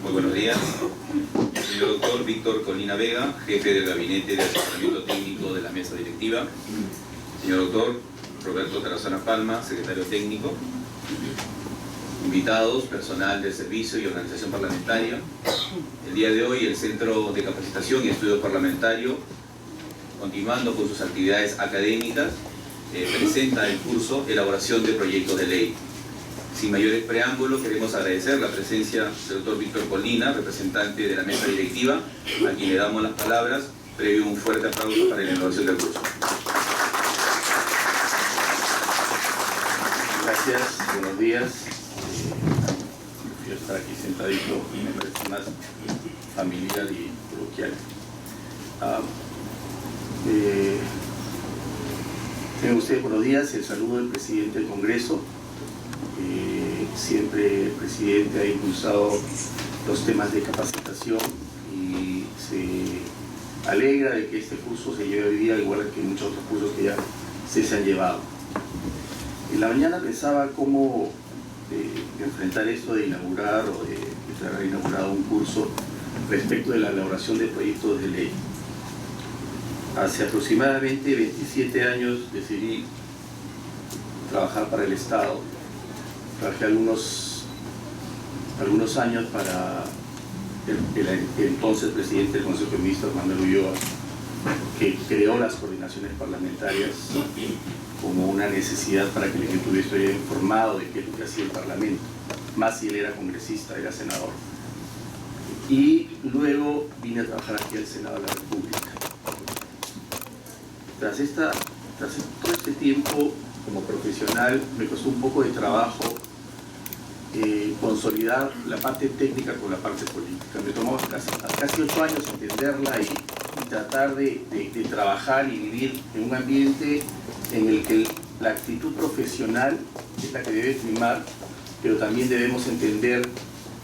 Muy buenos días. Señor doctor Víctor Colina Vega, jefe del Gabinete de Asesoramiento Técnico de la Mesa Directiva. Señor doctor Roberto Tarazona Palma, secretario técnico. Invitados, personal de servicio y organización parlamentaria. El día de hoy el Centro de Capacitación y Estudio Parlamentario, continuando con sus actividades académicas, presenta el curso Elaboración de Proyectos de Ley. Sin mayores preámbulos, queremos agradecer la presencia del doctor Víctor Colina, representante de la mesa directiva, a quien le damos las palabras, previo un fuerte aplauso para la inauguración del curso. Gracias, buenos días. Prefiero estar aquí sentadito y me parece más familiar y coloquial. Tengan ustedes buenos días, el saludo del presidente del Congreso. Siempre el presidente ha impulsado los temas de capacitación y se alegra de que este curso se lleve hoy día, igual que muchos otros cursos que ya se han llevado. En la mañana pensaba cómo enfrentar esto de inaugurar o de declarar inaugurado un curso respecto de la elaboración de proyectos de ley. Hace aproximadamente 27 años decidí trabajar para el Estado. Trabajé algunos años para el entonces presidente del Consejo de Ministros, Manuel Ulloa, que creó las coordinaciones parlamentarias como una necesidad para que el Ejecutivo estuviera informado de qué es lo que hacía el Parlamento, más si él era congresista, era senador. Y luego vine a trabajar aquí al Senado de la República. Tras todo este tiempo como profesional me costó un poco de trabajo consolidar la parte técnica con la parte política. Me tomó casi 8 años entenderla y tratar de trabajar y vivir en un ambiente en el que la actitud profesional es la que debe primar, pero también debemos entender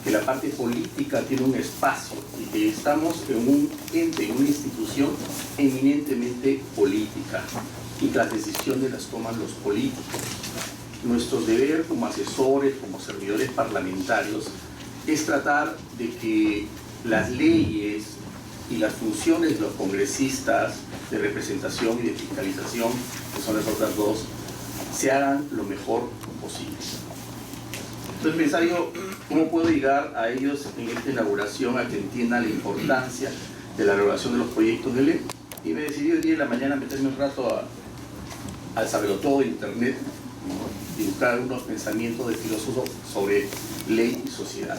que la parte política tiene un espacio y que estamos en un ente, en una institución eminentemente política y que las decisiones las toman los políticos. Nuestro deber como asesores, como servidores parlamentarios, es tratar de que las leyes y las funciones de los congresistas de representación y de fiscalización, que son las otras dos, se hagan lo mejor posible. Entonces pensaba yo, ¿cómo puedo llegar a ellos en esta inauguración a que entiendan la importancia de la elaboración de los proyectos de ley? Y me decidí el día de la mañana meterme un rato al sabelotodo de internet y buscar algunos pensamientos de filósofos sobre ley y sociedad.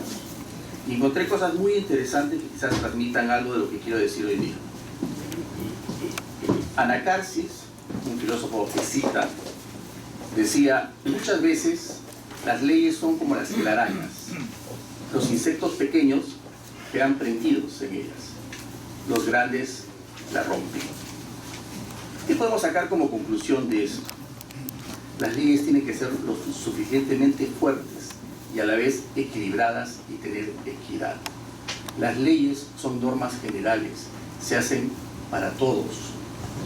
Y encontré cosas muy interesantes que quizás transmitan algo de lo que quiero decir hoy día. Anacarsis, un filósofo que cita, decía: muchas veces las leyes son como las telarañas. Los insectos pequeños quedan prendidos en ellas. Los grandes la rompen. ¿Qué podemos sacar como conclusión de esto? Las leyes tienen que ser lo suficientemente fuertes y a la vez equilibradas y tener equidad. Las leyes son normas generales, se hacen para todos.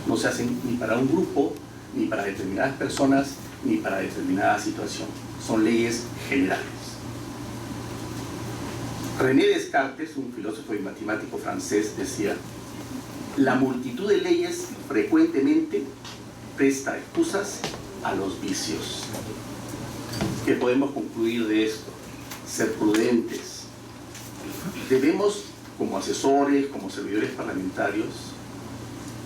No se hacen ni para un grupo, ni para determinadas personas, ni para determinada situación. Son leyes generales. René Descartes, un filósofo y matemático francés, decía: la multitud de leyes frecuentemente presta excusas a los vicios. ¿Qué podemos concluir de esto? Ser prudentes. Debemos, como asesores, como servidores parlamentarios,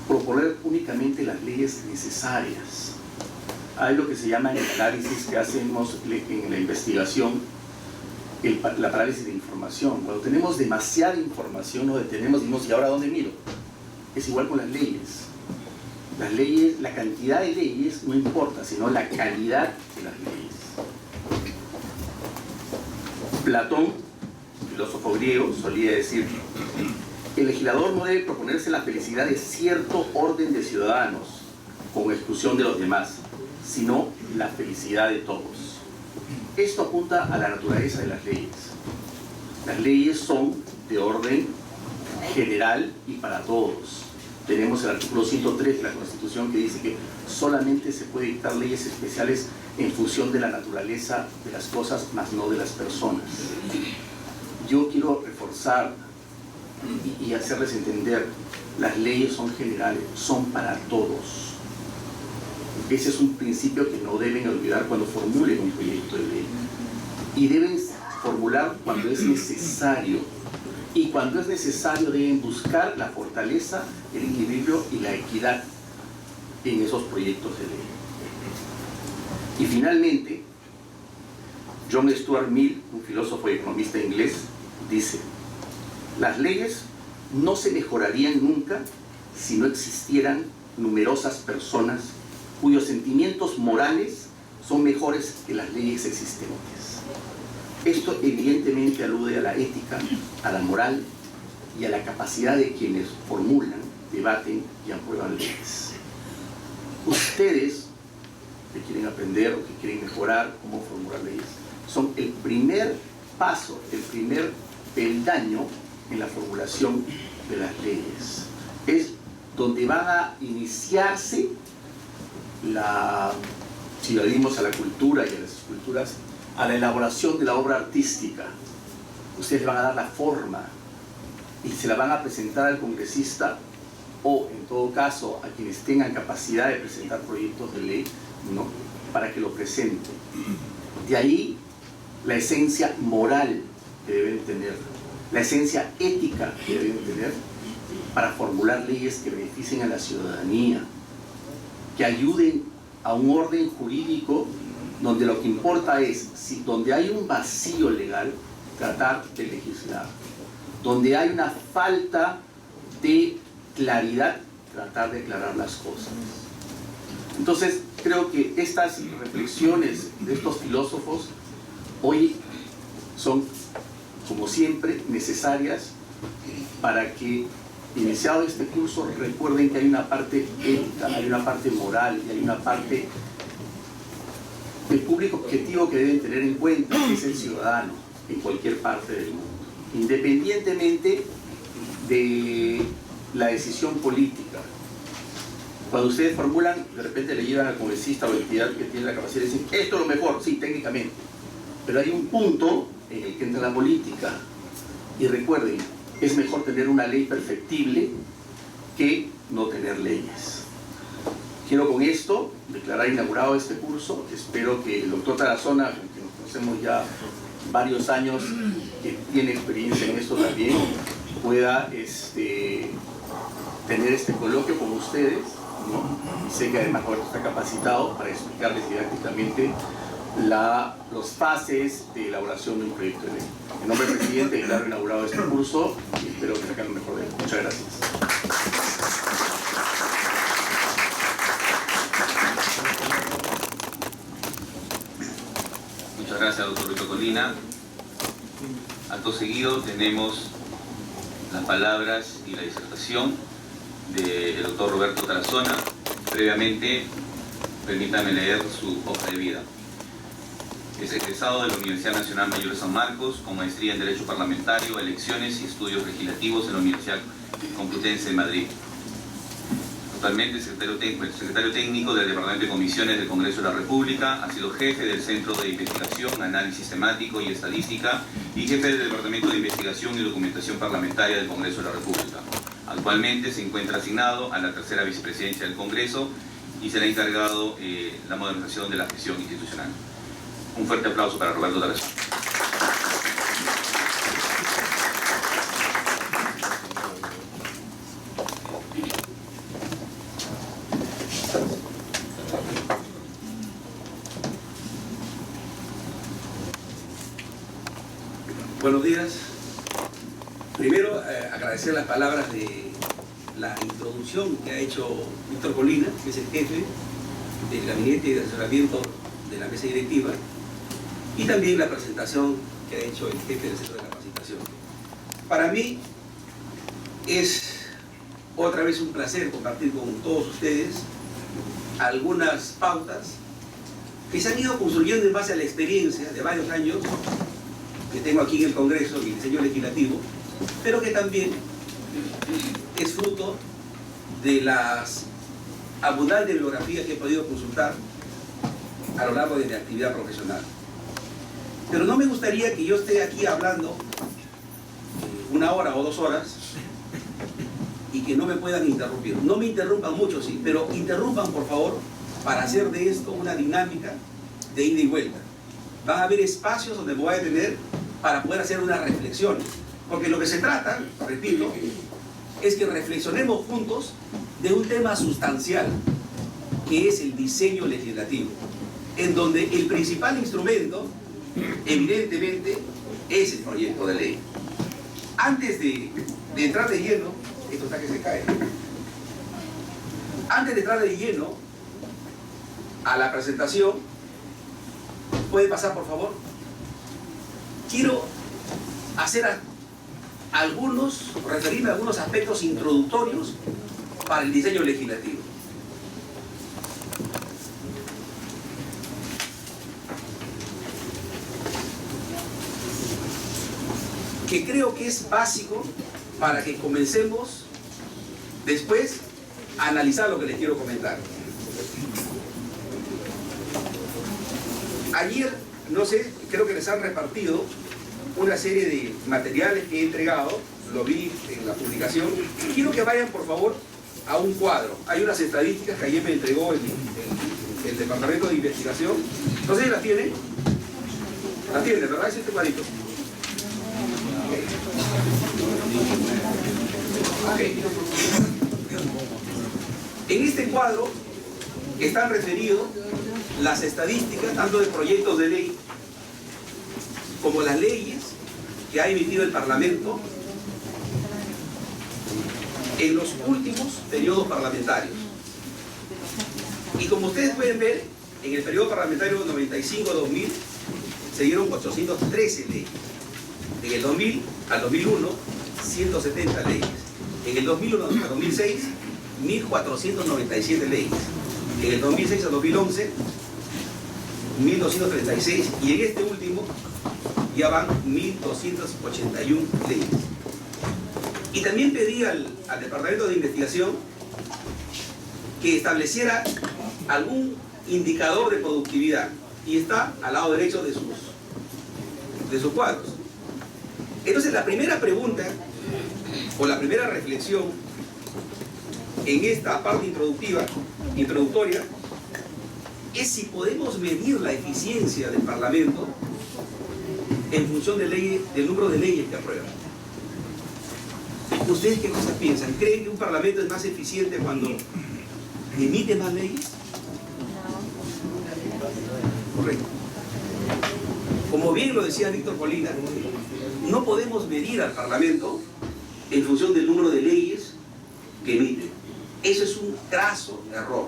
proponer únicamente las leyes necesarias. Hay lo que se llama en el análisis que hacemos en la investigación, la parálisis de información. Cuando tenemos demasiada información nos detenemos y decimos: ¿y ahora dónde miro? Es igual con las leyes. Las leyes, la cantidad de leyes no importa, sino la calidad de las leyes. Platón, filósofo griego, solía decir: el legislador no debe proponerse la felicidad de cierto orden de ciudadanos, con exclusión de los demás, sino la felicidad de todos. Esto apunta a la naturaleza de las leyes. Las leyes son de orden general y para todos. Tenemos el artículo 103 de la Constitución que dice que solamente se puede dictar leyes especiales en función de la naturaleza de las cosas, más no de las personas. yo quiero reforzar y hacerles entender, las leyes son generales, son para todos. Ese es un principio que no deben olvidar cuando formulen un proyecto de ley. Y deben formular cuando es necesario. Y cuando es necesario deben buscar la fortaleza, el equilibrio y la equidad en esos proyectos de ley. Y finalmente, John Stuart Mill, un filósofo y economista inglés, dice: las leyes no se mejorarían nunca si no existieran numerosas personas cuyos sentimientos morales son mejores que las leyes existentes. Esto evidentemente alude a la ética, a la moral y a la capacidad de quienes formulan, debaten y aprueban leyes. Ustedes, que quieren aprender o que quieren mejorar cómo formular leyes, son el primer paso, el primer peldaño en la formulación de las leyes. Es donde van a iniciarse si lo dimos a la cultura y a las esculturas, a la elaboración de la obra artística. Ustedes van a dar la forma y se la van a presentar al congresista o, en todo caso, a quienes tengan capacidad de presentar proyectos de ley, ¿no?, para que lo presenten. De ahí la esencia moral que deben tener, la esencia ética que deben tener para formular leyes que beneficien a la ciudadanía, que ayuden a un orden jurídico donde lo que importa es, donde hay un vacío legal, tratar de legislar. Donde hay una falta de claridad, tratar de aclarar las cosas. Entonces, creo que estas reflexiones de estos filósofos hoy son, como siempre, necesarias para que, iniciado este curso, recuerden que hay una parte ética, hay una parte moral y hay una parte del público objetivo que deben tener en cuenta, que es el ciudadano en cualquier parte del mundo, independientemente de la decisión política. Cuando ustedes formulan, de repente le llevan al congresista o a la entidad que tiene la capacidad de decir: esto es lo mejor, sí, técnicamente, pero hay un punto en el que entra la política. Y recuerden, es mejor tener una ley perfectible que no tener leyes. Quiero con esto declarar inaugurado este curso. Espero que el doctor Tarazona, que nos conocemos ya varios años, que tiene experiencia en esto también, pueda tener este coloquio con ustedes, ¿no? Y sé que además está capacitado para explicarles didácticamente las fases de elaboración de un proyecto de ley. En nombre del presidente, declaro inaugurado este curso y espero que saquen lo mejor de él. Muchas gracias. Muchas gracias, doctor Víctor Colina. Acto seguido tenemos las palabras y la disertación del doctor Roberto Tarazona. Previamente, permítame leer su hoja de vida. Es egresado de la Universidad Nacional Mayor de San Marcos, con maestría en Derecho Parlamentario, Elecciones y Estudios Legislativos en la Universidad Complutense de Madrid. Actualmente secretario técnico del Departamento de Comisiones del Congreso de la República, ha sido jefe del Centro de Investigación, Análisis Temático y Estadística y jefe del Departamento de Investigación y Documentación Parlamentaria del Congreso de la República. Actualmente se encuentra asignado a la tercera vicepresidencia del Congreso y será encargado la modernización de la gestión institucional. Un fuerte aplauso para Roberto Tarazona. Buenos días. Primero, agradecer las palabras de la introducción que ha hecho Víctor Colina, que es el jefe del gabinete de asesoramiento de la mesa directiva, y también la presentación que ha hecho el jefe del centro de capacitación. Para mí es otra vez un placer compartir con todos ustedes algunas pautas que se han ido construyendo en base a la experiencia de varios años que tengo aquí en el Congreso y el diseño legislativo, pero que también es fruto de las abundantes bibliografías que he podido consultar a lo largo de mi actividad profesional. Pero no me gustaría que yo esté aquí hablando 1 hora o 2 horas y que no me puedan interrumpir. No me interrumpan mucho, sí, pero interrumpan por favor para hacer de esto una dinámica de ida y vuelta. Van a haber espacios donde me voy a detener para poder hacer unas reflexiones. Porque lo que se trata, repito, es que reflexionemos juntos de un tema sustancial, que es el diseño legislativo, en donde el principal instrumento, evidentemente, es el proyecto de ley. Antes de entrar de lleno, esto está que se cae, antes de entrar de lleno a la presentación, ¿puede pasar por favor? Quiero referirme a algunos aspectos introductorios para el diseño legislativo. Que creo que es básico para que comencemos después a analizar lo que les quiero comentar. Ayer, no sé, creo que les han repartido una serie de materiales que he entregado, lo vi en la publicación. Quiero que vayan por favor a un cuadro. Hay unas estadísticas que ayer me entregó el Departamento de Investigación. No sé si las tienen. Las tienen, ¿verdad? Es este cuadrito. Okay. En este cuadro están referidos las estadísticas tanto de proyectos de ley como las leyes que ha emitido el Parlamento en los últimos periodos parlamentarios. Y como ustedes pueden ver, en el periodo parlamentario 95-2000 se dieron 813 leyes. En el 2000 al 2001, 170 leyes. En el 2001 al 2006, 1.497 leyes. En el 2006 al 2011, 1.236. Y en este último, ya van 1.281 leyes. Y también pedí al Departamento de Investigación que estableciera algún indicador de productividad. Y está al lado derecho de sus cuadros. Entonces la primera pregunta o la primera reflexión en esta parte introductoria es si podemos medir la eficiencia del Parlamento en función del número de leyes que aprueban. ¿Ustedes qué cosas piensan? ¿Creen que un Parlamento es más eficiente cuando emite más leyes? Correcto. Como bien lo decía Víctor Colina, no podemos medir al Parlamento en función del número de leyes que emite. Eso es un craso error.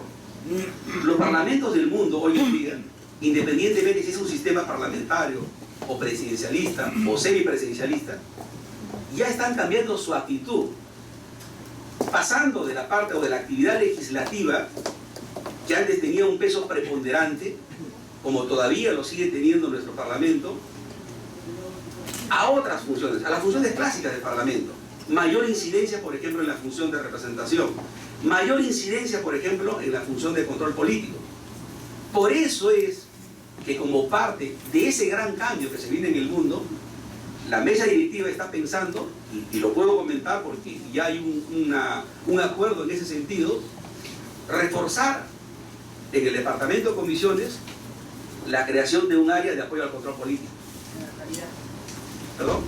Los parlamentos del mundo hoy en día, independientemente si es un sistema parlamentario o presidencialista o semipresidencialista, ya están cambiando su actitud, pasando de la parte o de la actividad legislativa, que antes tenía un peso preponderante, como todavía lo sigue teniendo nuestro Parlamento, a otras funciones, a las funciones clásicas del Parlamento. Mayor incidencia, por ejemplo, en la función de representación. Mayor incidencia, por ejemplo, en la función de control político. Por eso es que como parte de ese gran cambio que se viene en el mundo, la mesa directiva está pensando, y lo puedo comentar porque ya hay un acuerdo en ese sentido, reforzar en el Departamento de Comisiones la creación de un área de apoyo al control político. ¿Perdón?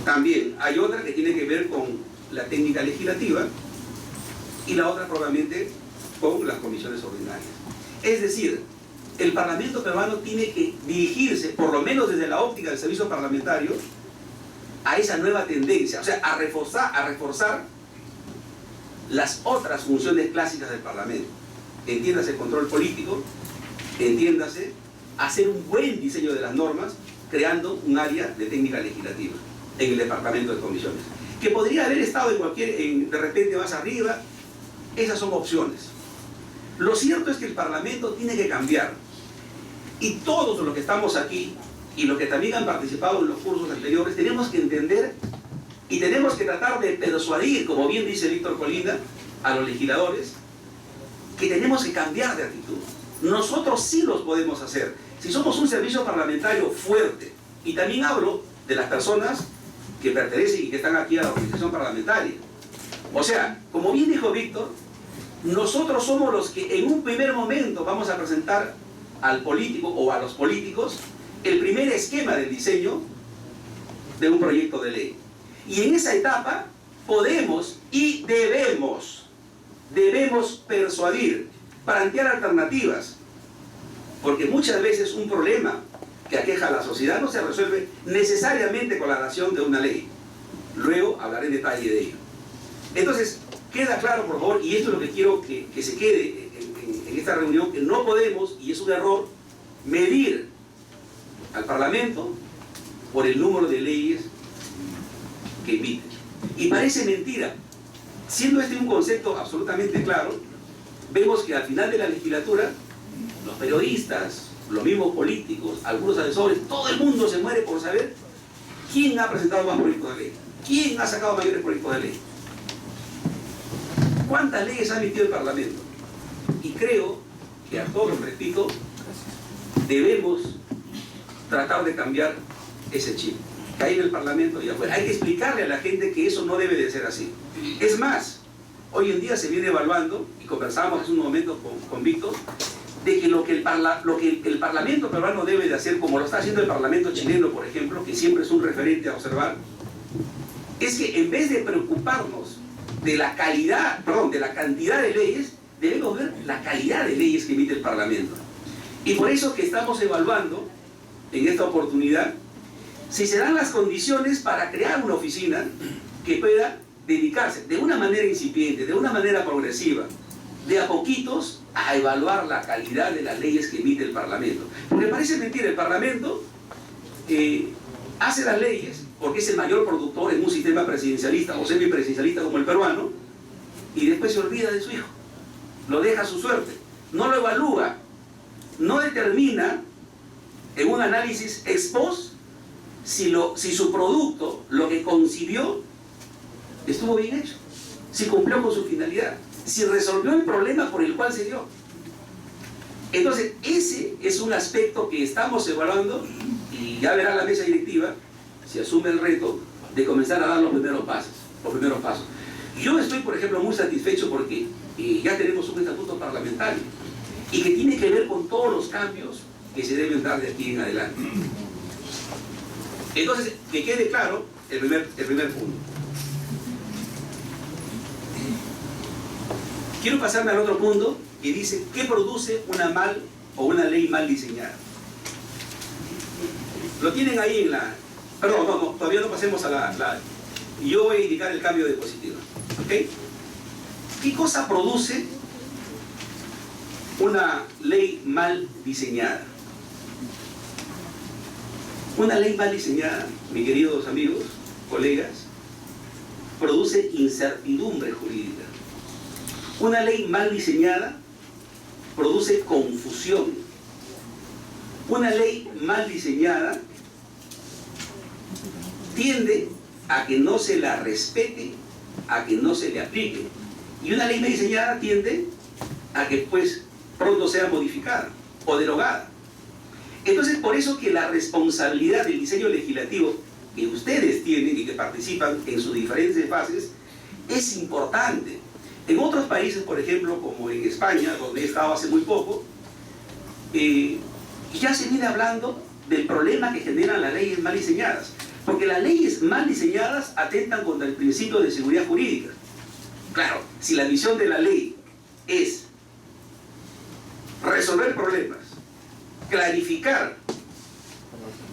También hay otra que tiene que ver con la técnica legislativa y la otra probablemente con las comisiones ordinarias. Es decir, el Parlamento peruano tiene que dirigirse, por lo menos desde la óptica del servicio parlamentario, a esa nueva tendencia, o sea, a reforzar las otras funciones clásicas del Parlamento. Entiéndase el control político, entiéndase hacer un buen diseño de las normas, creando un área de técnica legislativa en el Departamento de Comisiones, que podría haber estado de repente más arriba. Esas son opciones. Lo cierto es que el Parlamento tiene que cambiar, y todos los que estamos aquí y los que también han participado en los cursos anteriores tenemos que entender y tenemos que tratar de persuadir, como bien dice Víctor Colina, a los legisladores que tenemos que cambiar de actitud. Nosotros sí los podemos hacer si somos un servicio parlamentario fuerte. Y también hablo de las personas que pertenecen y que están aquí a la organización parlamentaria. O sea, como bien dijo Víctor, nosotros somos los que en un primer momento vamos a presentar al político o a los políticos el primer esquema del diseño de un proyecto de ley. Y en esa etapa podemos y debemos persuadir, plantear alternativas, porque muchas veces un problema que aqueja a la sociedad no se resuelve necesariamente con la dación de una ley. Luego hablaré en detalle de ello. Entonces, queda claro, por favor, y esto es lo que quiero que se quede en esta reunión, que no podemos, y es un error, medir al Parlamento por el número de leyes que emite. Y parece mentira. Siendo este un concepto absolutamente claro, vemos que al final de la legislatura, los periodistas, los mismos políticos, algunos asesores, todo el mundo se muere por saber quién ha presentado más proyectos de ley, quién ha sacado mayores proyectos de ley, cuántas leyes ha emitido el Parlamento. Y creo que a todos, repito, debemos tratar de cambiar ese chip, que hay en el Parlamento y afuera. Hay que explicarle a la gente que eso no debe de ser así. Es más, hoy en día se viene evaluando, y conversábamos hace un momento con Víctor, de que lo que el Parlamento peruano debe de hacer, como lo está haciendo el Parlamento chileno, por ejemplo, que siempre es un referente a observar, es que en vez de preocuparnos de la calidad, perdón, de la cantidad de leyes, debemos ver la calidad de leyes que emite el Parlamento. Y por eso que estamos evaluando en esta oportunidad si se dan las condiciones para crear una oficina que pueda dedicarse de una manera incipiente, de una manera progresiva, de a poquitos, a evaluar la calidad de las leyes que emite el Parlamento. Porque parece mentira, el Parlamento hace las leyes porque es el mayor productor en un sistema presidencialista o semipresidencialista como el peruano, y después se olvida de su hijo, lo deja a su suerte, no lo evalúa, no determina en un análisis ex post si su producto, lo que concibió, estuvo bien hecho, si cumplió con su finalidad, si resolvió el problema por el cual se dio. Entonces, ese es un aspecto que estamos evaluando, y ya verá la mesa directiva si asume el reto de comenzar a dar los primeros pasos. Yo estoy, por ejemplo, muy satisfecho porque ya tenemos un estatuto parlamentario y que tiene que ver con todos los cambios que se deben dar de aquí en adelante. Entonces, que quede claro el primer punto. Quiero pasarme al otro punto que dice, ¿qué produce una ley mal diseñada? Lo tienen ahí en la... Perdón, no, todavía no pasemos a la... Yo voy a indicar el cambio de diapositiva. ¿Ok? ¿Qué cosa produce una ley mal diseñada? Una ley mal diseñada, mis queridos amigos, colegas, produce incertidumbre jurídica. Una ley mal diseñada produce confusión. Una ley mal diseñada tiende a que no se la respete, a que no se le aplique. Y una ley mal diseñada tiende a que pues pronto sea modificada o derogada. Entonces, por eso que la responsabilidad del diseño legislativo que ustedes tienen y que participan en sus diferentes fases es importante. En otros países, por ejemplo, como en España, donde he estado hace muy poco, ya se viene hablando del problema que generan las leyes mal diseñadas. Porque las leyes mal diseñadas atentan contra el principio de seguridad jurídica. Claro, si la misión de la ley es resolver problemas, clarificar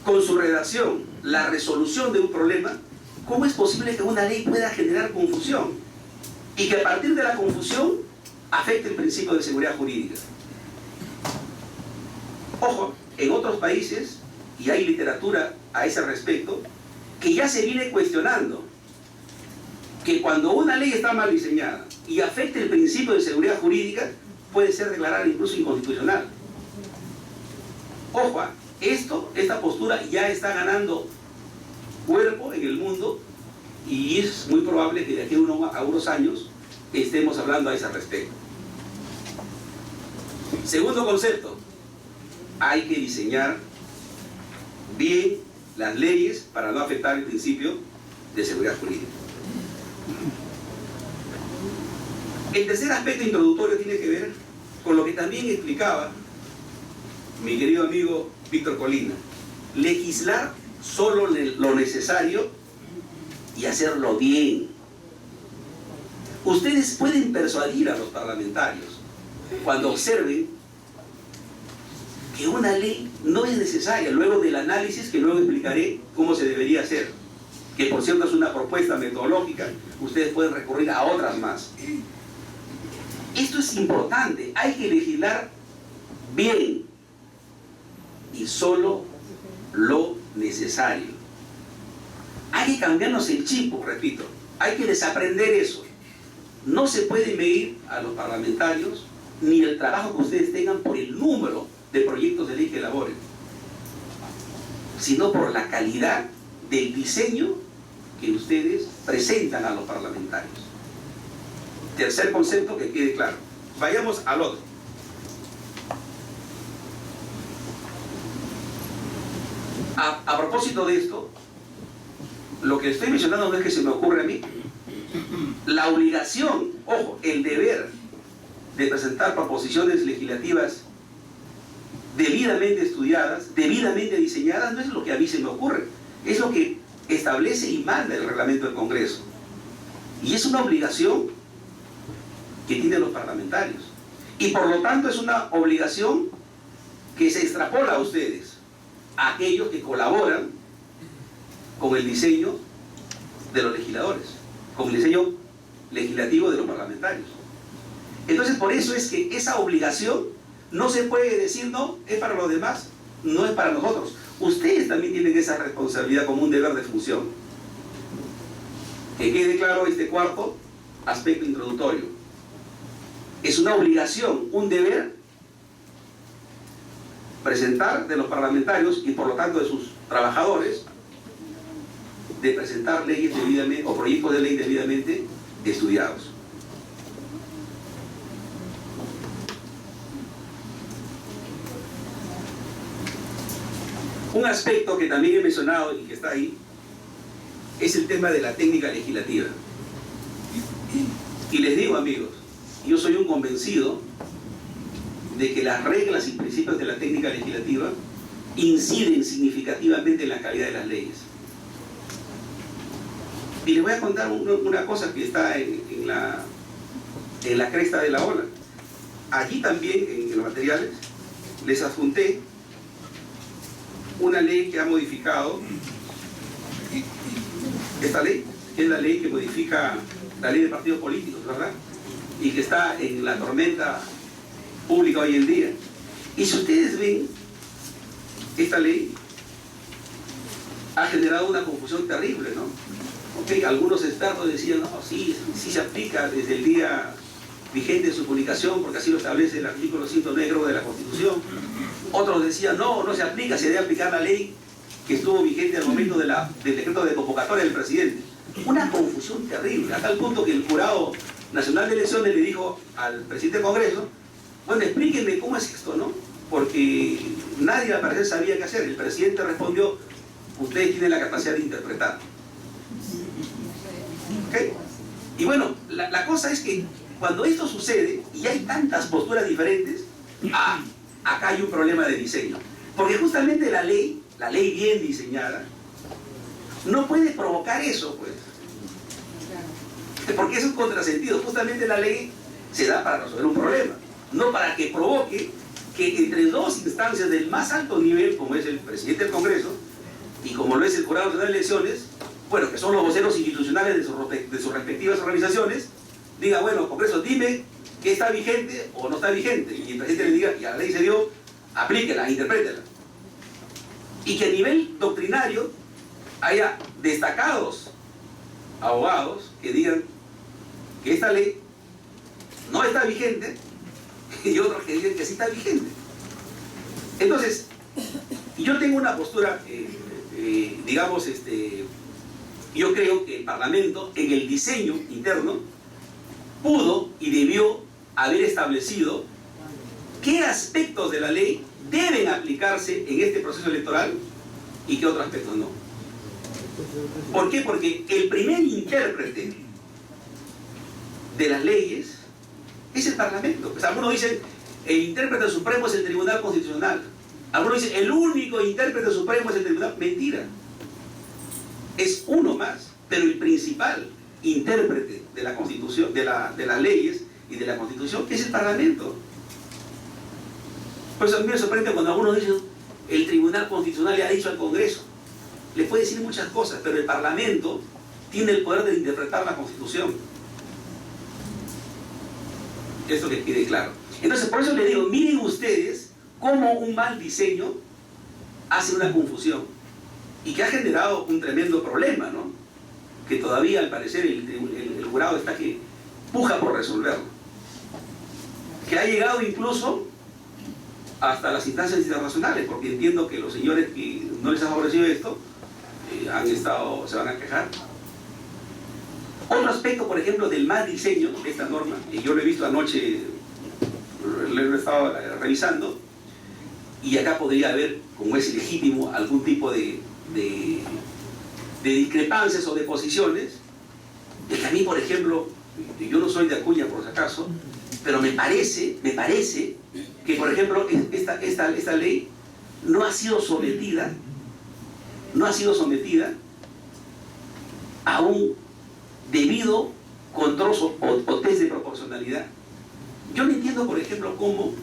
con su redacción la resolución de un problema, ¿cómo es posible que una ley pueda generar confusión? Y que a partir de la confusión afecte el principio de seguridad jurídica. Ojo, en otros países, y hay literatura a ese respecto, que ya se viene cuestionando que cuando una ley está mal diseñada y afecte el principio de seguridad jurídica, puede ser declarada incluso inconstitucional. Ojo, esta postura ya está ganando cuerpo en el mundo y es muy probable que de aquí a unos años estemos hablando a ese respecto. Segundo concepto, hay que diseñar bien las leyes para no afectar el principio de seguridad jurídica. El tercer aspecto introductorio tiene que ver con lo que también explicaba mi querido amigo Víctor Colina. Legislar solo lo necesario y hacerlo bien. Ustedes pueden persuadir a los parlamentarios cuando observen que una ley no es necesaria, luego del análisis que luego explicaré cómo se debería hacer, que por cierto es una propuesta metodológica, ustedes pueden recurrir a otras más. Esto es importante, hay que legislar bien y solo lo necesario. Hay que cambiarnos el chip, repito, hay que desaprender eso. No se puede medir a los parlamentarios ni el trabajo que ustedes tengan por el número de proyectos de ley que elaboren, sino por la calidad del diseño que ustedes presentan a los parlamentarios. Tercer concepto que quede claro. Vayamos al otro. A propósito de esto, lo que estoy mencionando no es que se me ocurre a mí. La obligación, ojo, el deber de presentar proposiciones legislativas debidamente estudiadas, debidamente diseñadas, no es lo que a mí se me ocurre, es lo que establece y manda el reglamento del Congreso. Y es una obligación que tienen los parlamentarios. Y por lo tanto es una obligación que se extrapola a ustedes, a aquellos que colaboran con el diseño de los legisladores, con el diseño legislativo de los parlamentarios. Entonces por eso es que esa obligación no se puede decir, no, es para los demás, no es para nosotros. Ustedes también tienen esa responsabilidad como un deber de función. Que quede claro este cuarto aspecto introductorio. Es una obligación, un deber, presentar de los parlamentarios y por lo tanto de sus trabajadores, de presentar leyes debidamente o proyectos de ley debidamente estudiados. Un aspecto que también he mencionado y que está ahí es el tema de la técnica legislativa. Y les digo, amigos, yo soy un convencido de que las reglas y principios de la técnica legislativa inciden significativamente en la calidad de las leyes. Y les voy a contar una cosa que está en la cresta de la ola. Allí también, en los materiales, les adjunté una ley que ha modificado esta ley, que es la ley que modifica la ley de partidos políticos, ¿verdad? Y que está en la tormenta pública hoy en día. Y si ustedes ven, esta ley ha generado una confusión terrible, ¿no? Okay, algunos expertos decían, no, sí se aplica desde el día vigente de su publicación, porque así lo establece el artículo 109 de la Constitución. Otros decían, no se aplica, se debe aplicar la ley que estuvo vigente al momento del decreto de convocatoria del presidente. Una confusión terrible, a tal punto que el Jurado Nacional de Elecciones le dijo al presidente del Congreso, bueno, explíquenme cómo es esto, ¿no? Porque nadie al parecer sabía qué hacer. El presidente respondió, ustedes tienen la capacidad de interpretar. ¿Okay? Y bueno, la cosa es que cuando esto sucede y hay tantas posturas diferentes, acá hay un problema de diseño. Porque justamente la ley bien diseñada, no puede provocar eso, pues. Porque es un contrasentido. Justamente la ley se da para resolver un problema, no para que provoque que entre dos instancias del más alto nivel, como es el presidente del Congreso y como lo es el Jurado Nacional de Elecciones, bueno, que son los voceros institucionales de sus respectivas organizaciones, diga, bueno, Congreso, dime que está vigente o no está vigente, y el presidente le diga, ya la ley se dio, aplíquela, interprétela. Y que a nivel doctrinario haya destacados abogados que digan que esta ley no está vigente y otros que digan que sí está vigente. Entonces, yo tengo una postura, digamos, yo creo que el Parlamento, en el diseño interno, pudo y debió haber establecido qué aspectos de la ley deben aplicarse en este proceso electoral y qué otros aspectos no. ¿Por qué? Porque el primer intérprete de las leyes es el Parlamento. Pues algunos dicen, el intérprete supremo es el Tribunal Constitucional. Algunos dicen, el único intérprete supremo es el Tribunal. Mentira. Es uno más, pero el principal intérprete de la Constitución, de las leyes y de la Constitución es el Parlamento. Por eso a mí me sorprende cuando algunos dicen, el Tribunal Constitucional le ha dicho al Congreso. Le puede decir muchas cosas, pero el Parlamento tiene el poder de interpretar la Constitución. Esto que quede claro. Entonces, por eso les digo, miren ustedes cómo un mal diseño hace una confusión y que ha generado un tremendo problema, ¿no? Que todavía, al parecer, el jurado está que puja por resolverlo. Que ha llegado incluso hasta las instancias internacionales, porque entiendo que los señores que no les ha favorecido esto se van a quejar. Otro aspecto, por ejemplo, del mal diseño de esta norma, que yo lo he visto anoche, lo he estado revisando, y acá podría haber, como es legítimo, algún tipo de discrepancias o de posiciones, de que a mí, por ejemplo, yo no soy de Acuña por si acaso, pero me parece que, por ejemplo, esta ley no ha sido sometida a un debido control o test de proporcionalidad. Yo no entiendo, por ejemplo, cómo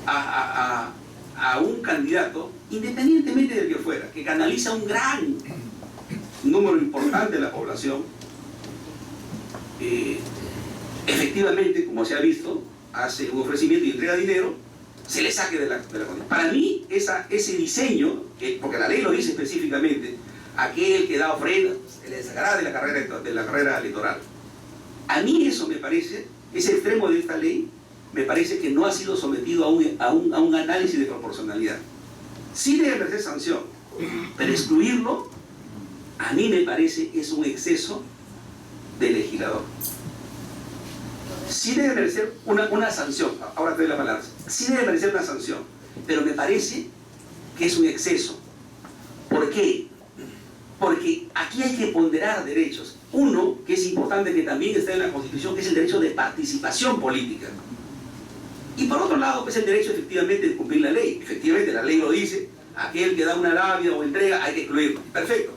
a un candidato, independientemente del que fuera, que canaliza un gran número importante de la población, efectivamente, como se ha visto, hace un ofrecimiento y entrega dinero, se le saque de la condición. Para mí, ese diseño, porque la ley lo dice específicamente, aquel que da ofrenda, se le sacará de la carrera electoral. A mí eso me parece, ese extremo de esta ley, me parece que no ha sido sometido a un análisis de proporcionalidad. Sí debe merecer sanción, pero excluirlo, a mí me parece es un exceso del legislador. Sí debe merecer una sanción, ahora te doy la palabra, sí debe merecer una sanción, pero me parece que es un exceso. ¿Por qué? Porque aquí hay que ponderar derechos. Uno, que es importante que también esté en la Constitución, que es el derecho de participación política. Y por otro lado, pues el derecho efectivamente de cumplir la ley. Efectivamente, la ley lo dice, aquel que da una labia o entrega, hay que excluirlo. Perfecto.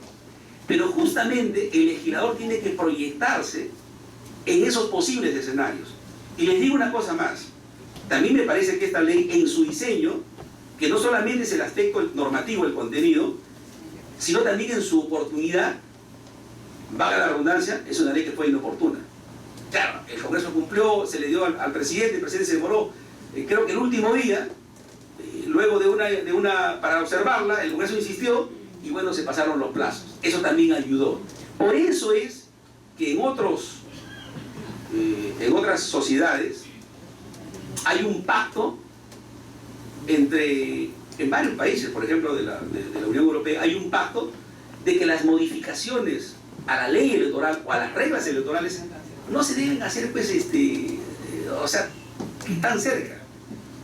Pero justamente el legislador tiene que proyectarse en esos posibles escenarios. Y les digo una cosa más. También me parece que esta ley, en su diseño, que no solamente es el aspecto normativo, el contenido, sino también en su oportunidad, valga la redundancia, es una ley que fue inoportuna. Claro, el Congreso cumplió, se le dio al presidente, el presidente se demoró, creo que el último día, luego para observarla, el Congreso insistió, y bueno, se pasaron los plazos. Eso también ayudó. Por eso es que en otras sociedades hay un pacto en varios países, por ejemplo de la Unión Europea, hay un pacto de que las modificaciones a la ley electoral o a las reglas electorales no se deben hacer, pues, tan cerca.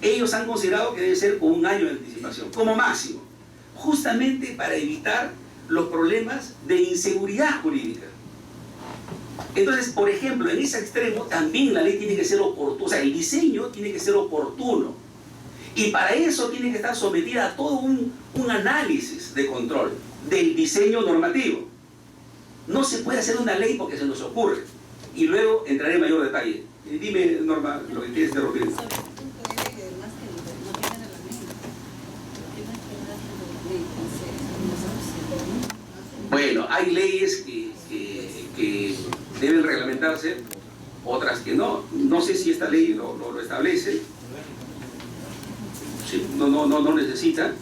Ellos han considerado que debe ser con un año de anticipación, como máximo, justamente para evitar los problemas de inseguridad jurídica. Entonces, por ejemplo, en ese extremo también la ley tiene que ser oportuna, o sea, el diseño tiene que ser oportuno. Y para eso tiene que estar sometida a todo un análisis de control del diseño normativo. No se puede hacer una ley porque se nos ocurre. Y luego entraré en mayor detalle. Dime, Norma, lo que quieres interrumpir. Bueno, hay leyes que deben reglamentarse, otras que no. No sé si esta ley lo establece. Sí, no necesita.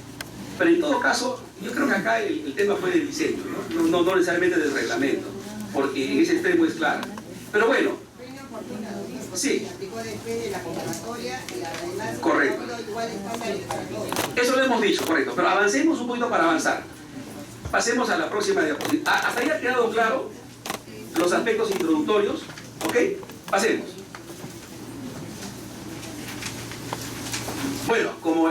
Pero en todo caso, yo creo que acá el tema fue de diseño, no necesariamente del reglamento, porque en ese extremo es claro. Pero bueno, sí. Correcto. Eso lo hemos dicho, correcto. Pero avancemos un poquito para avanzar. Pasemos a la próxima diapositiva. Hasta ahí ha quedado claro los aspectos introductorios. ¿Ok? Pasemos. Bueno, como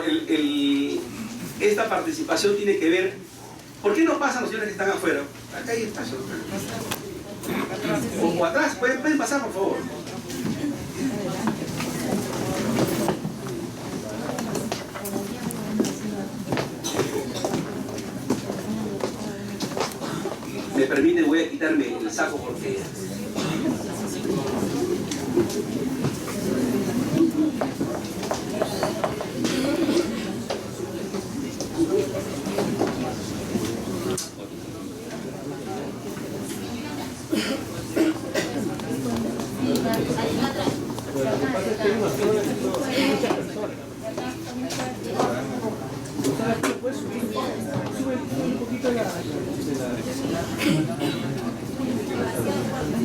esta participación tiene que ver ¿Por qué no pasan los señores que están afuera? Acá hay espacio. O atrás, pueden pasar, por favor. Me permite, voy a quitarme el saco porque...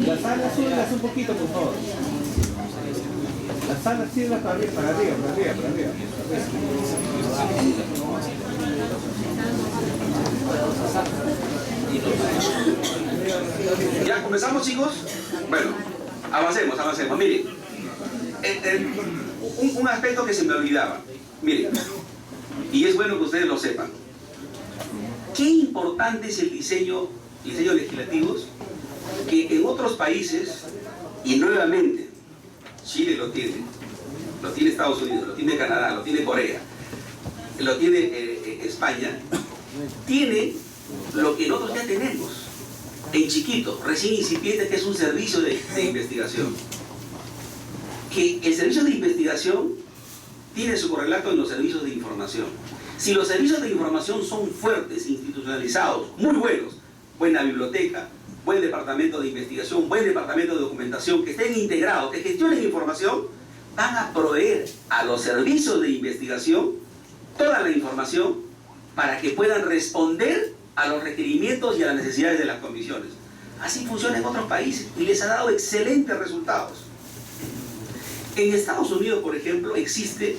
Las alas súbelas un poquito, por favor. Las alas súbelas para arriba, para arriba, para arriba, para arriba. ¿Ya comenzamos, chicos? Bueno, avancemos. Miren, un aspecto que se me olvidaba. Miren, y es bueno que ustedes lo sepan. Qué importante es el diseño legislativos que en otros países, y nuevamente, Chile lo tiene Estados Unidos, lo tiene Canadá, lo tiene Corea, lo tiene España, tiene lo que nosotros ya tenemos, en chiquito, recién incipiente, que es un servicio de investigación. Que el servicio de investigación tiene su correlato en los servicios de información. Si los servicios de información son fuertes, institucionalizados, muy buenos, buena biblioteca, buen departamento de investigación, buen departamento de documentación, que estén integrados, que gestionen información, van a proveer a los servicios de investigación toda la información para que puedan responder a los requerimientos y a las necesidades de las comisiones. Así funciona en otros países y les ha dado excelentes resultados. En Estados Unidos, por ejemplo, existe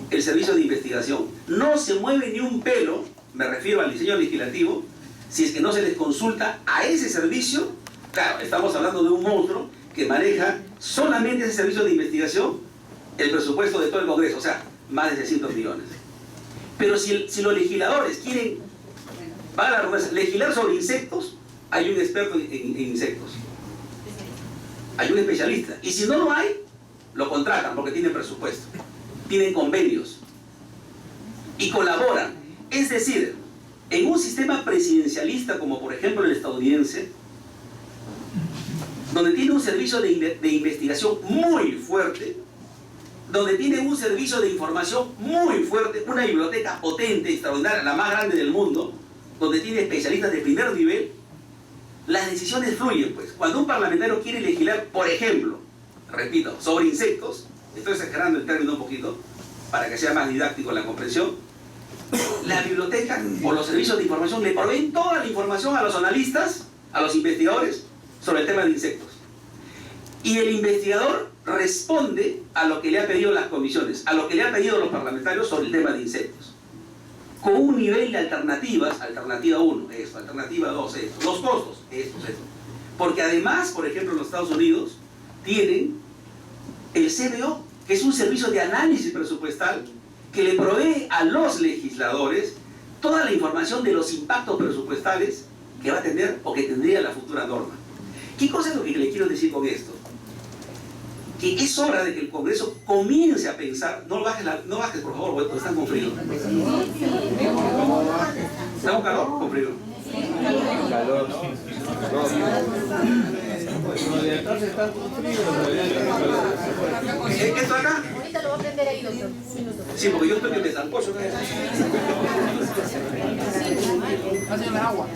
el servicio de investigación. No se mueve ni un pelo, me refiero al diseño legislativo, si es que no se les consulta a ese servicio. Claro, estamos hablando de un monstruo que maneja solamente ese servicio de investigación el presupuesto de todo el Congreso, o sea, más de 600 millones. Pero si los legisladores quieren legislar sobre insectos, hay un experto en insectos, hay un especialista, y si no lo hay, lo contratan porque tienen presupuesto, tienen convenios y colaboran. Es decir, en un sistema presidencialista como por ejemplo el estadounidense, donde tiene un servicio de investigación muy fuerte, donde tiene un servicio de información muy fuerte, una biblioteca potente, extraordinaria, la más grande del mundo, donde tiene especialistas de primer nivel, las decisiones fluyen, pues. Cuando un parlamentario quiere legislar, por ejemplo, repito, sobre insectos, estoy exagerando el término un poquito, para que sea más didáctico la comprensión, la biblioteca o los servicios de información le proveen toda la información a los analistas, a los investigadores, sobre el tema de insectos. Y el investigador responde a lo que le han pedido las comisiones, a lo que le han pedido los parlamentarios sobre el tema de insectos. Con un nivel de alternativas, alternativa 1, esto, alternativa 2, esto, los costos, esto. Porque además, por ejemplo, en los Estados Unidos, tienen el CBO, que es un servicio de análisis presupuestal que le provee a los legisladores toda la información de los impactos presupuestales que va a tener o que tendría la futura norma. ¿Qué cosa es lo que le quiero decir con esto? Que es hora de que el Congreso comience a pensar. No bajes por favor, porque están con frío. ¿Están con calor o con frío? Calor. ¿Esto acá? Ahorita lo voy a prender ahí, doctor. Sí, porque yo estoy que me zancocho. Hacen la agua.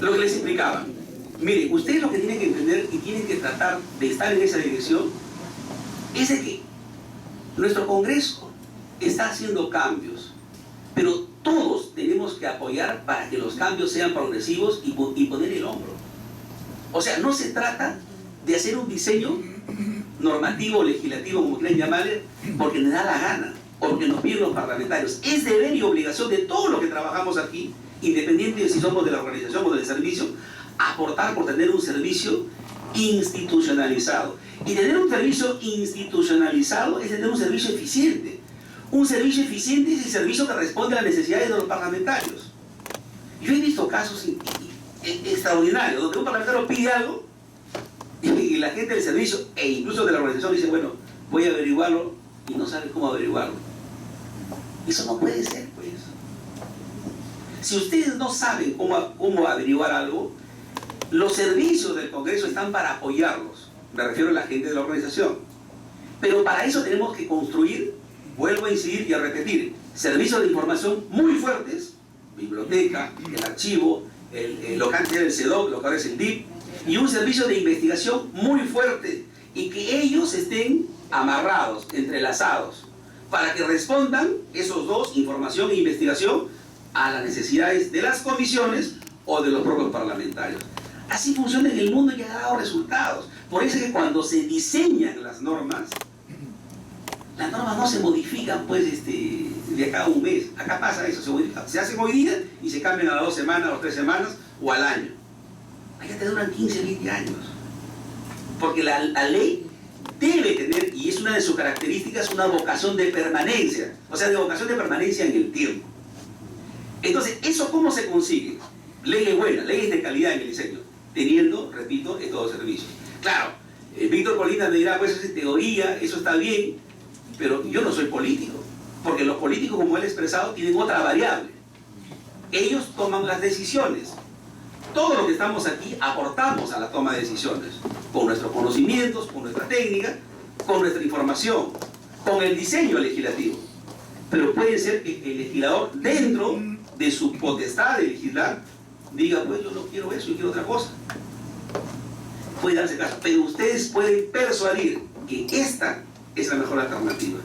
Lo que les explicaba. Miren, ustedes lo que tienen que entender y tienen que tratar de estar en esa dirección es de que nuestro Congreso está haciendo cambios, pero todos tenemos que apoyar para que los cambios sean progresivos y poner el hombro. O sea, no se trata de hacer un diseño normativo, legislativo, como quieran llamarle, porque nos da la gana, o porque nos piden los parlamentarios. Es deber y obligación de todos los que trabajamos aquí, independiente de si somos de la organización o del servicio, aportar por tener un servicio institucionalizado. Y tener un servicio institucionalizado es tener un servicio eficiente. Un servicio eficiente es el servicio que responde a las necesidades de los parlamentarios. Yo he visto casos extraordinarios donde un parlamentario pide algo y la gente del servicio e incluso de la organización dice, bueno, voy a averiguarlo y no sabe cómo averiguarlo. Eso no puede ser, pues. Si ustedes no saben cómo averiguar algo, los servicios del Congreso están para apoyarlos. Me refiero a la gente de la organización. Pero para eso tenemos que construir, vuelvo a incidir y a repetir, servicios de información muy fuertes, biblioteca, el archivo, lo que antes era el CEDOC, lo que ahora es el DIP, y un servicio de investigación muy fuerte, y que ellos estén amarrados, entrelazados, para que respondan esos dos, información e investigación, a las necesidades de las comisiones o de los propios parlamentarios. Así funciona en el mundo y ha dado resultados. Por eso es que cuando se diseñan las normas no se modifican pues de acá a un mes. Acá pasa eso, se hacen hoy día y se cambian a las 2 semanas, a las 3 semanas o al año. Allá te duran 15, 20 años. Porque la ley debe tener, y es una de sus características, una vocación de permanencia. O sea, de vocación de permanencia en el tiempo. Entonces, ¿eso cómo se consigue? Leyes buenas, leyes de calidad en el diseño, teniendo, repito, estos servicios. Claro, Víctor Colina me dirá, pues eso es teoría, eso está bien, pero yo no soy político, porque los políticos, como él ha expresado, tienen otra variable. Ellos toman las decisiones. Todo lo que estamos aquí aportamos a la toma de decisiones, con nuestros conocimientos, con nuestra técnica, con nuestra información, con el diseño legislativo. Pero puede ser que el legislador, dentro de su potestad de legislar, diga, pues yo no quiero eso, yo quiero otra cosa. Puede darse caso, pero ustedes pueden persuadir que esta es la mejor alternativa.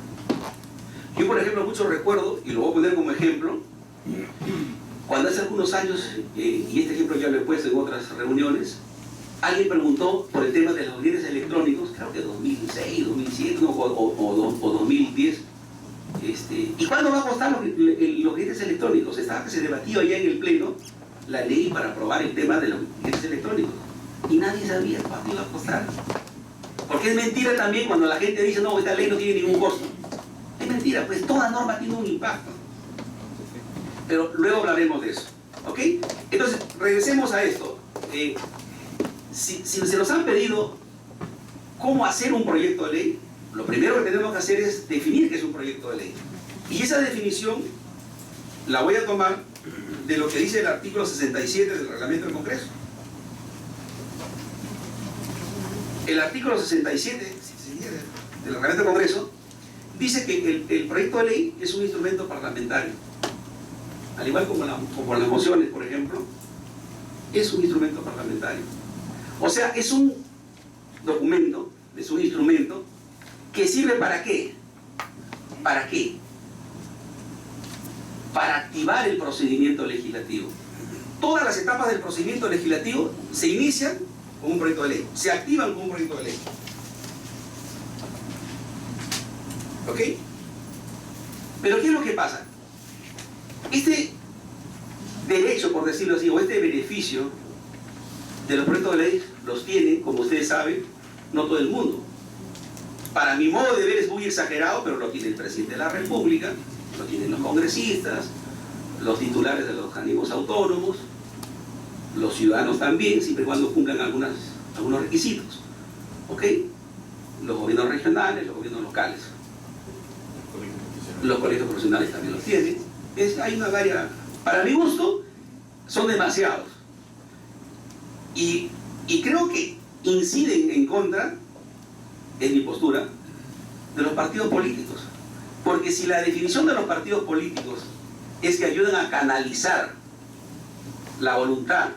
Yo, por ejemplo, mucho recuerdo, y lo voy a poner como ejemplo, cuando hace algunos años, y este ejemplo ya lo he puesto en otras reuniones, alguien preguntó por el tema de los billetes electrónicos, creo que 2006, 2007 o 2010, ¿y cuándo va a costar los billetes electrónicos? Se debatió allá en el Pleno la ley para aprobar el tema de los billetes electrónicos. Y nadie sabía cuánto iba a costar. Porque es mentira también cuando la gente dice, no, esta ley no tiene ningún costo. Es mentira, pues toda norma tiene un impacto. Pero luego hablaremos de eso. ¿Ok? Entonces, regresemos a esto. Si se nos han pedido cómo hacer un proyecto de ley, lo primero que tenemos que hacer es definir qué es un proyecto de ley. Y esa definición la voy a tomar de lo que dice el artículo 67 del Reglamento del Congreso. El artículo 67 del Reglamento del Congreso dice que el proyecto de ley es un instrumento parlamentario. Al igual como las mociones, por ejemplo, es un instrumento parlamentario. O sea, es un documento, es un instrumento que sirve ¿para qué? ¿Para qué? Para activar el procedimiento legislativo. Todas las etapas del procedimiento legislativo se inician con un proyecto de ley, se activan con un proyecto de ley. ¿Ok? Pero ¿qué es lo que pasa? Este derecho, por decirlo así, o este beneficio de los proyectos de ley los tiene, como ustedes saben, no todo el mundo. Para mi modo de ver es muy exagerado, pero lo tiene el presidente de la República, lo tienen los congresistas, los titulares de los organismos autónomos, los ciudadanos también, siempre y cuando cumplan algunos requisitos. ¿Ok? Los gobiernos regionales, los gobiernos locales. Los colegios profesionales también los tienen. Hay una variedad. Para mi gusto, son demasiados. Y creo que inciden en contra, en mi postura, de los partidos políticos. Porque si la definición de los partidos políticos es que ayudan a canalizar la voluntad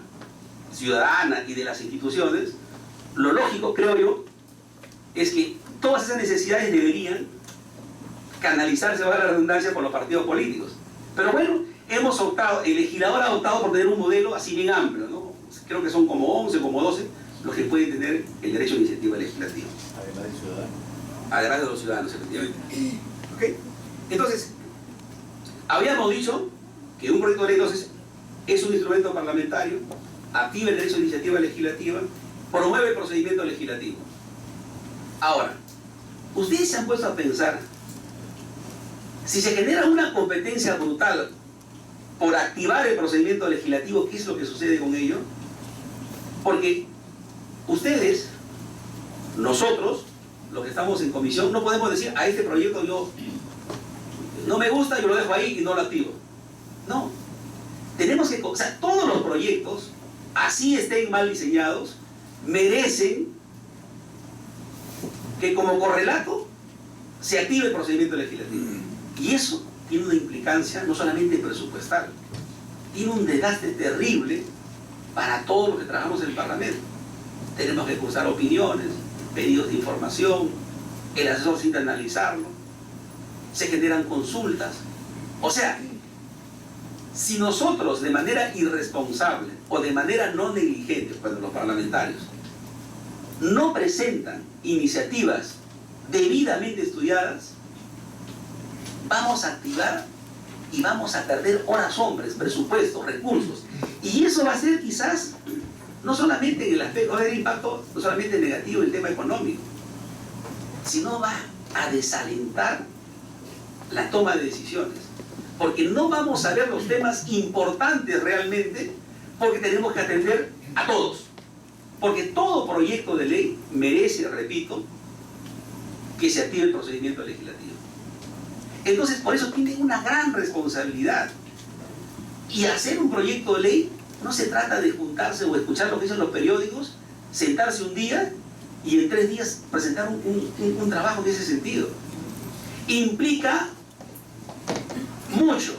ciudadana y de las instituciones, lo lógico, creo yo, es que todas esas necesidades deberían canalizarse, valga la redundancia, por los partidos políticos. Pero bueno, hemos optado, el legislador ha optado por tener un modelo así bien amplio, ¿no? Creo que son como 11, como 12 los que pueden tener el derecho de iniciativa legislativa. Además de ciudadanos. Además de los ciudadanos, efectivamente. ¿Ok? Entonces, habíamos dicho que un proyecto de ley entonces es un instrumento parlamentario, activa el derecho de iniciativa legislativa, promueve el procedimiento legislativo. Ahora, ustedes se han puesto a pensar Si se genera una competencia brutal por activar el procedimiento legislativo, ¿qué es lo que sucede con ello? Porque ustedes, nosotros, los que estamos en comisión, no podemos decir a este proyecto yo no me gusta, yo lo dejo ahí y no lo activo. No. Tenemos que, o sea, todos los proyectos, así estén mal diseñados, merecen que como correlato se active el procedimiento legislativo. Y eso tiene una implicancia no solamente presupuestal, tiene un desgaste terrible para todos los que trabajamos en el Parlamento. Tenemos que cursar opiniones, pedidos de información, el asesor sin analizarlo, se generan consultas. O sea, si nosotros de manera irresponsable o de manera no negligente, cuando los parlamentarios no presentan iniciativas debidamente estudiadas, vamos a activar y vamos a perder horas hombres, presupuestos, recursos. Y eso va a ser quizás, no solamente en el aspecto, va a tener impacto no solamente negativo en el tema económico, sino va a desalentar la toma de decisiones. Porque no vamos a ver los temas importantes realmente, porque tenemos que atender a todos. Porque todo proyecto de ley merece, repito, que se active el procedimiento legislativo. Entonces, por eso tiene una gran responsabilidad. Y hacer un proyecto de ley no se trata de juntarse o escuchar lo que dicen los periódicos, sentarse un día y en 3 días presentar un trabajo en ese sentido. Implica mucho.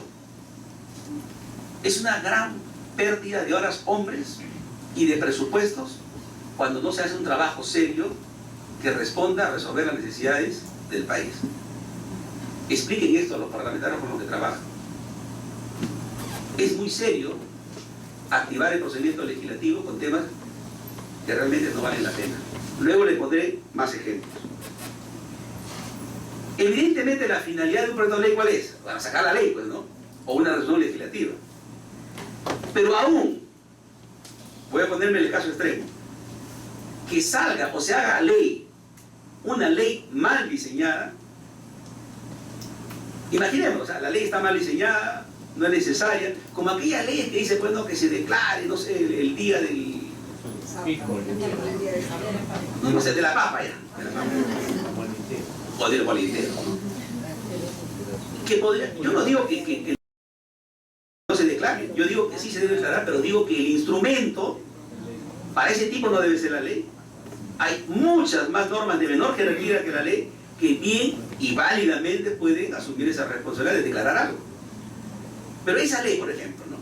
Es una gran pérdida de horas hombres y de presupuestos cuando no se hace un trabajo serio que responda a resolver las necesidades del país. Expliquen esto a los parlamentarios con los que trabajan. Es muy serio activar el procedimiento legislativo con temas que realmente no valen la pena. Luego le pondré más ejemplos. Evidentemente la finalidad de un proyecto de ley, ¿cuál es? Para sacar la ley, pues, ¿no? O una resolución legislativa. Pero aún, voy a ponerme el caso extremo, que salga o se haga ley, una ley mal diseñada. Imaginemos, o sea, la ley está mal diseñada, no es necesaria, como aquellas leyes que dice, pues, no, que se declare, no sé, el día del... no sé, de la papa ya. O del bolintero. Que podría, yo no digo que no se declare, yo digo que sí se debe declarar, pero digo que el instrumento para ese tipo no debe ser la ley. Hay muchas más normas de menor jerarquía que la ley que bien y válidamente pueden asumir esa responsabilidad de declarar algo. Pero esa ley, por ejemplo, ¿no?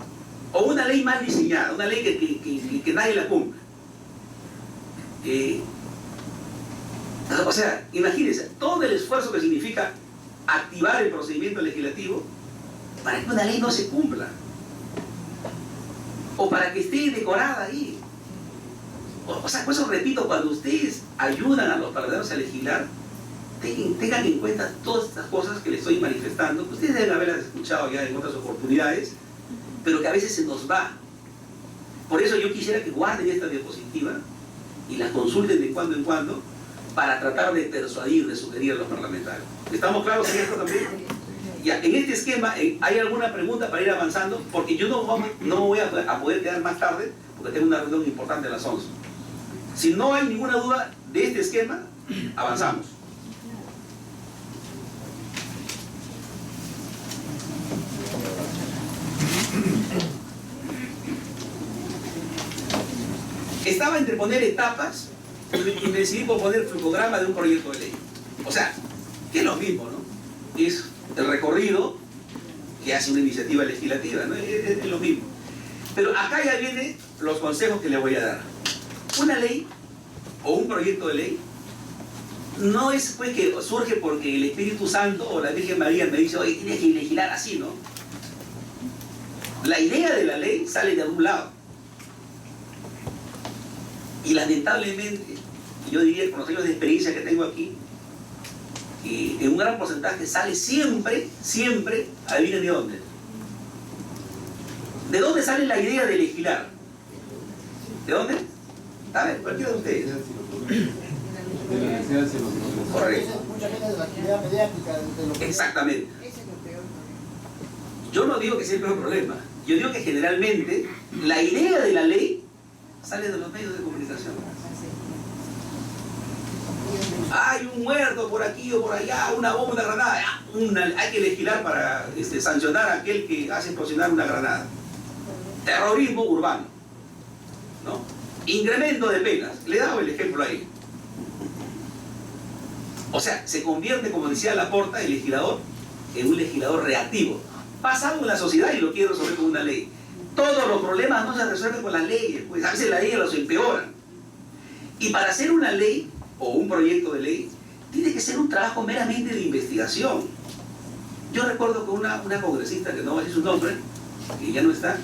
O una ley mal diseñada, una ley que nadie la cumpla. O sea, imagínense, todo el esfuerzo que significa activar el procedimiento legislativo para que una ley no se cumpla. O para que esté decorada ahí. O sea, por eso repito, cuando ustedes ayudan a los parlamentarios a legislar, tengan en cuenta todas estas cosas que les estoy manifestando, que ustedes deben haberlas escuchado ya en otras oportunidades, pero que a veces se nos va. Por eso yo quisiera que guarden esta diapositiva y la consulten de cuando en cuando para tratar de persuadir, de sugerir a los parlamentarios. ¿Estamos claros en esto también? Ya, en este esquema, ¿hay alguna pregunta para ir avanzando? Porque yo no me voy a poder quedar más tarde, porque tengo una reunión importante a las 11. Si no hay ninguna duda de este esquema, avanzamos. Estaba entre poner etapas y me decidí por poner flujograma de un proyecto de ley. O sea, que es lo mismo, ¿no? Es el recorrido que hace una iniciativa legislativa, ¿no? Es lo mismo. Pero acá ya vienen los consejos que le voy a dar. Una ley o un proyecto de ley no es pues que surge porque el Espíritu Santo o la Virgen María me dice, oye, tienes que legislar así, ¿no? La idea de la ley sale de algún lado. Y lamentablemente, yo diría con los años de experiencia que tengo aquí, en un gran porcentaje sale siempre, adivinen de dónde. ¿De dónde sale la idea de legislar? ¿De dónde? A ver, cualquiera de ustedes. Correcto. Exactamente. Yo no digo que siempre es un problema. Yo digo que generalmente la idea de la ley sale de los medios de comunicación. Hay un muerto por aquí o por allá, una bomba, una granada. Hay que legislar para sancionar a aquel que hace explosionar una granada. Terrorismo urbano, ¿no? Incremento de penas. Le he dado el ejemplo ahí. O sea, se convierte, como decía Laporta, el legislador, en un legislador reactivo. Pasa algo en la sociedad y lo quiere resolver con una ley. Todos los problemas no se resuelven con las leyes, pues a veces las leyes los empeoran. Y para hacer una ley o un proyecto de ley, tiene que ser un trabajo meramente de investigación. Yo recuerdo que una congresista, que no va a decir su nombre, que ya no está,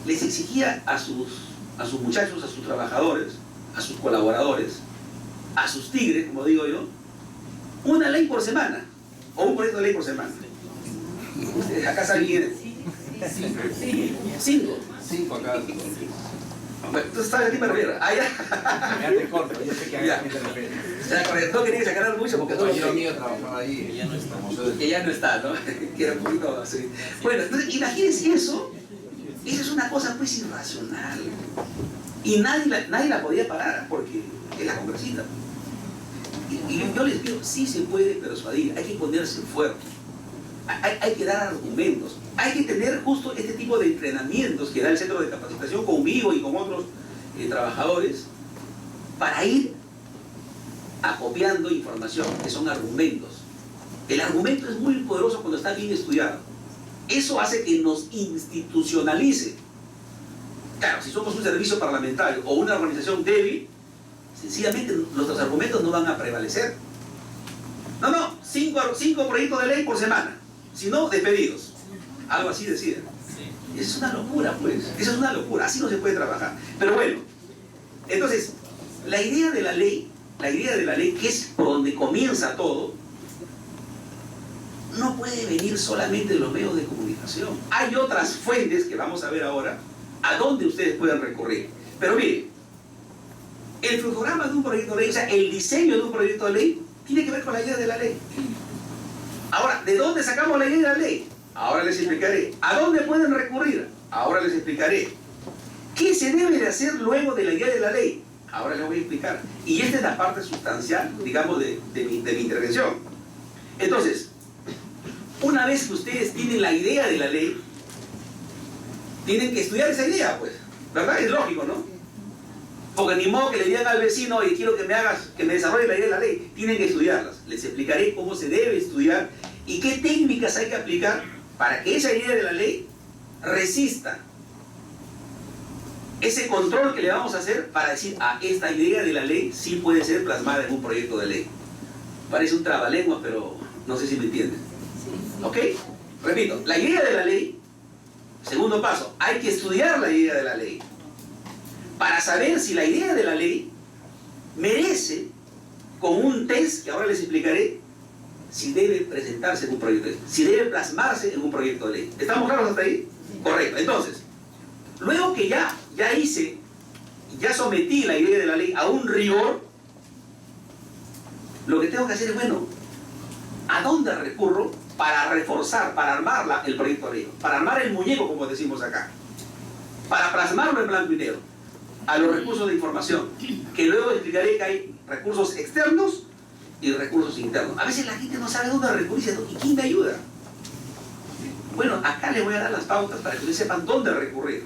les exigía a sus muchachos, a sus trabajadores, a sus colaboradores, a sus tigres, como digo yo, una ley por semana, o un proyecto de ley por semana. Acá saben quién es. 5 acá. Bueno, tú sabes aquí me refiero. Ah, ya. Ya te corto, yo sé que hay gente de repente. Ya, correcto. No quería sacar mucho porque no Compañero mío trabajaba ahí, que ya no está. que ya no está, ¿no? Que era un poquito así. Bueno, entonces imagínense eso. Eso es una cosa pues irracional. Y nadie la podía parar porque es la congresista. Y yo les digo, sí se puede persuadir, hay que ponerse fuerte. Hay que dar argumentos. Hay que tener justo este tipo de entrenamientos que da el centro de capacitación conmigo y con otros trabajadores para ir acopiando información, que son argumentos. El argumento es muy poderoso cuando está bien estudiado. Eso hace que nos institucionalice. Claro, si somos un servicio parlamentario o una organización débil, sencillamente nuestros argumentos no van a prevalecer. No, 5 proyectos de ley por semana. Si no, despedidos. Algo así decía. Eso es una locura, pues. Eso es una locura. Así no se puede trabajar. Pero bueno, entonces, la idea de la ley, que es por donde comienza todo, no puede venir solamente de los medios de comunicación. Hay otras fuentes que vamos a ver ahora, a dónde ustedes pueden recurrir. Pero miren, el flujograma de un proyecto de ley, o sea, el diseño de un proyecto de ley, tiene que ver con la idea de la ley. Ahora, ¿de dónde sacamos la idea de la ley? Ahora les explicaré. ¿A dónde pueden recurrir? Ahora les explicaré. ¿Qué se debe de hacer luego de la idea de la ley? Ahora les voy a explicar. Y esta es la parte sustancial, digamos, de mi intervención. Entonces, una vez que ustedes tienen la idea de la ley, tienen que estudiar esa idea, pues. ¿Verdad? Es lógico, ¿no? Porque ni modo que le digan al vecino, oye, quiero que me desarrolle la idea de la ley. Tienen que estudiarlas. Les explicaré cómo se debe estudiar y qué técnicas hay que aplicar para que esa idea de la ley resista ese control que le vamos a hacer para decir, esta idea de la ley sí puede ser plasmada en un proyecto de ley. Parece un trabalenguas, pero no sé si me entienden. ¿Ok? Repito, la idea de la ley, segundo paso, hay que estudiar la idea de la ley para saber si la idea de la ley merece, con un test que ahora les explicaré, si debe presentarse en un proyecto de ley, si debe plasmarse en un proyecto de ley. ¿Estamos claros hasta ahí? Correcto. Entonces, luego que ya sometí la idea de la ley a un rigor, lo que tengo que hacer es, bueno, ¿a dónde recurro para reforzar, para armar el proyecto de ley? Para armar el muñeco, como decimos acá. Para plasmarlo en blanco y negro. A los recursos de información, que luego explicaré que hay recursos externos y recursos internos. A veces la gente no sabe dónde recurrir y dice, ¿y quién me ayuda? Bueno, acá les voy a dar las pautas para que ustedes sepan dónde recurrir.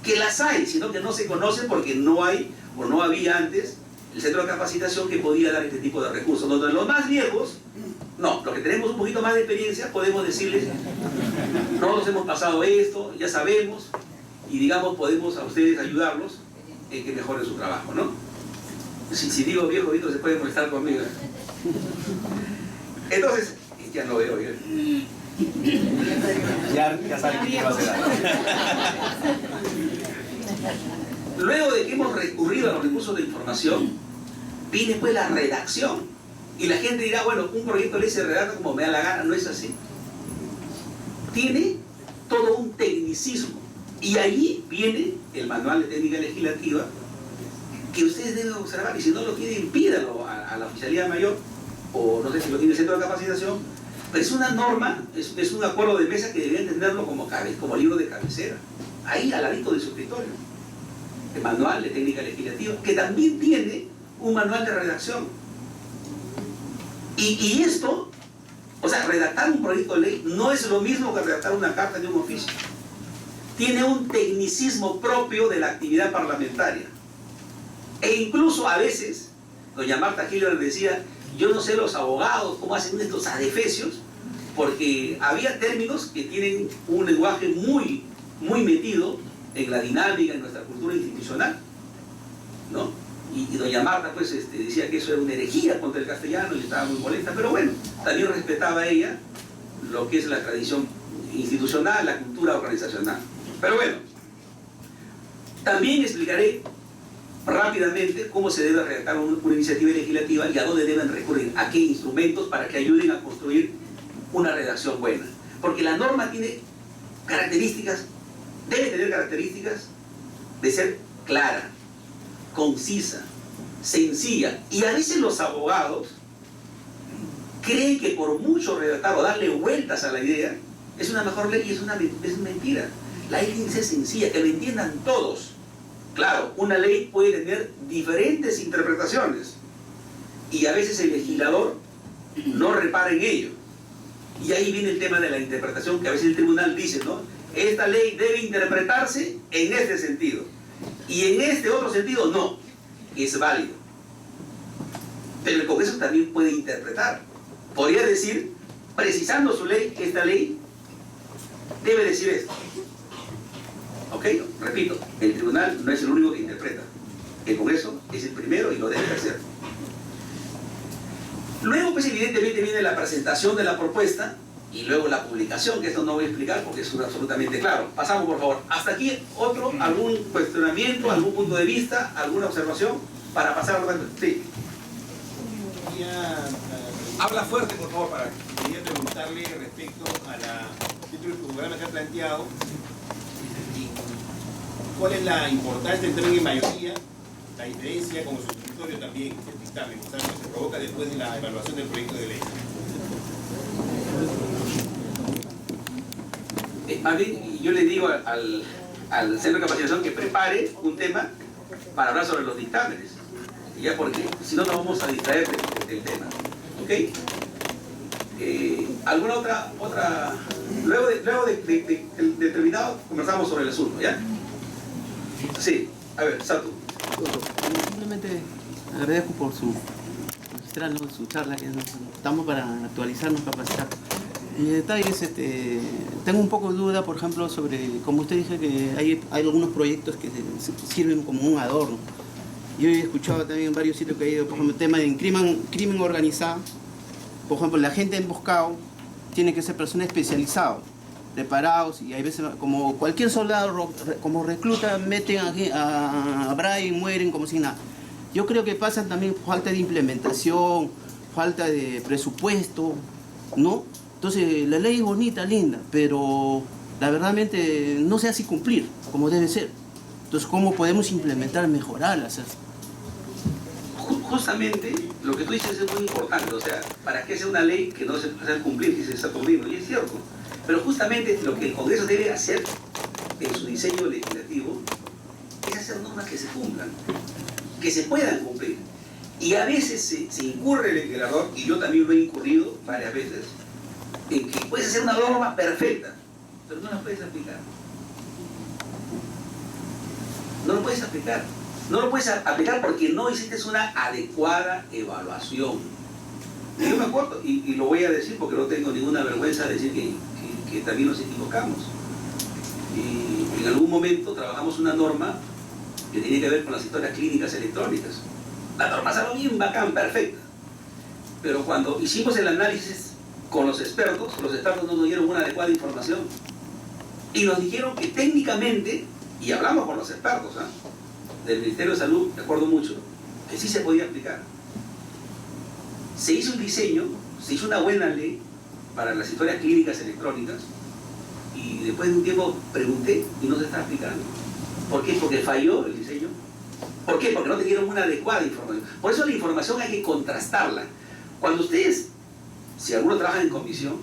Que las hay, sino que no se conocen porque no hay o no había antes el centro de capacitación que podía dar este tipo de recursos. Donde los más viejos, no, los que tenemos un poquito más de experiencia, podemos decirles, nosotros hemos pasado esto, ya sabemos, y digamos, podemos a ustedes ayudarlos en que mejoren su trabajo, ¿no? Si digo viejo, se puede molestar conmigo. Entonces, ya no veo yo. Ya saben qué va a hacer. Luego de que hemos recurrido a los recursos de información, viene pues la redacción. Y la gente dirá, bueno, un proyecto de ley se redacta como me da la gana. No es así. Tiene todo un tecnicismo. Y allí viene el manual de técnica legislativa que ustedes deben observar. Y si no lo tienen, pídanlo a la oficialía mayor, o no sé si lo tiene el centro de capacitación, Pero es una norma, es un acuerdo de mesa que deberían tenerlo como libro de cabecera, ahí al ladito de su escritorio. El manual de técnica legislativa, que también tiene un manual de redacción. Y esto, o sea, redactar un proyecto de ley no es lo mismo que redactar una carta de un oficio. Tiene un tecnicismo propio de la actividad parlamentaria. E incluso a veces, doña Marta Hiller decía, yo no sé los abogados cómo hacen estos adefesios, porque había términos que tienen un lenguaje muy metido en la dinámica, en nuestra cultura institucional, ¿no? Y doña Marta pues decía que eso era una herejía contra el castellano y estaba muy molesta, pero bueno, también respetaba ella lo que es la tradición institucional, la cultura organizacional. Pero bueno, también explicaré rápidamente cómo se debe redactar una iniciativa legislativa y a dónde deben recurrir, a qué instrumentos para que ayuden a construir una redacción buena. Porque la norma tiene características, debe tener características de ser clara, concisa, sencilla. Y a veces los abogados creen que por mucho redactar o darle vueltas a la idea es una mejor ley y es mentira. La ley tiene que ser sencilla, que lo entiendan todos. Claro, una ley puede tener diferentes interpretaciones y a veces el legislador no repara en ello. Y ahí viene el tema de la interpretación, que a veces el tribunal dice, ¿no? Esta ley debe interpretarse en este sentido y en este otro sentido no, es válido. Pero el Congreso también puede interpretar. Podría decir, precisando su ley, que esta ley debe decir esto. ¿Ok? Repito, el tribunal no es el único que interpreta. El Congreso es el primero y lo debe hacer. Luego, pues evidentemente viene la presentación de la propuesta y luego la publicación, que esto no voy a explicar porque es absolutamente claro. Pasamos, por favor. Hasta aquí, algún cuestionamiento, algún punto de vista, alguna observación para pasar a la... Sí. Habla fuerte, por favor, quería preguntarle respecto a título del programa que ha planteado. ¿Cuál es la importancia del término en mayoría, la diferencia como sustitutorio también del dictamen, o sea, lo que se provoca después de la evaluación del proyecto de ley? Más bien, yo le digo al centro de capacitación que prepare un tema para hablar sobre los dictámenes, ya, porque si no nos vamos a distraer del tema. ¿Ok? ¿Alguna otra? Luego de terminado conversamos sobre el asunto, ¿ya? Sí, a ver, Satu. Simplemente agradezco por su magistral, ¿no? Su charla, que estamos para actualizarnos, capacitar. Y detalles, tengo un poco de duda, por ejemplo, sobre, como usted dice, que hay algunos proyectos que sirven como un adorno. Yo he escuchado también en varios sitios que hay, por ejemplo, el tema de crimen organizado. Por ejemplo, la gente emboscado tiene que ser personas especializadas, preparados, y hay veces, como cualquier soldado, como recluta, meten a Brian, mueren como si nada. Yo creo que pasa también falta de implementación, falta de presupuesto, ¿no? Entonces, la ley es bonita, linda, pero la verdadmente no se hace cumplir como debe ser. Entonces, ¿cómo podemos implementar, mejorarlas? Justamente lo que tú dices es muy importante, o sea, ¿para qué hacer una ley que no se puede cumplir si se está cumpliendo? Y es cierto, pero justamente lo que el Congreso debe hacer en su diseño legislativo es hacer normas que se cumplan, que se puedan cumplir. Y a veces se incurre el legislador, y yo también lo he incurrido varias veces, en que puedes hacer una norma perfecta, pero no la puedes aplicar. No lo puedes aplicar. No lo puedes aplicar porque no hiciste una adecuada evaluación. Y yo me acuerdo, y lo voy a decir porque no tengo ninguna vergüenza de decir que también nos equivocamos. Y en algún momento trabajamos una norma que tiene que ver con las historias clínicas electrónicas. La norma salió bien bacán, perfecta. Pero cuando hicimos el análisis con los expertos no nos dieron una adecuada información. Y nos dijeron que técnicamente, y hablamos con los expertos, del Ministerio de Salud, me acuerdo mucho, que sí se podía aplicar. Se hizo un diseño, se hizo una buena ley para las historias clínicas electrónicas, y después de un tiempo pregunté y no se está aplicando. ¿Por qué? Porque falló el diseño. ¿Por qué? Porque no te dieron una adecuada información. Por eso la información hay que contrastarla. Cuando ustedes si algunos trabajan en comisión,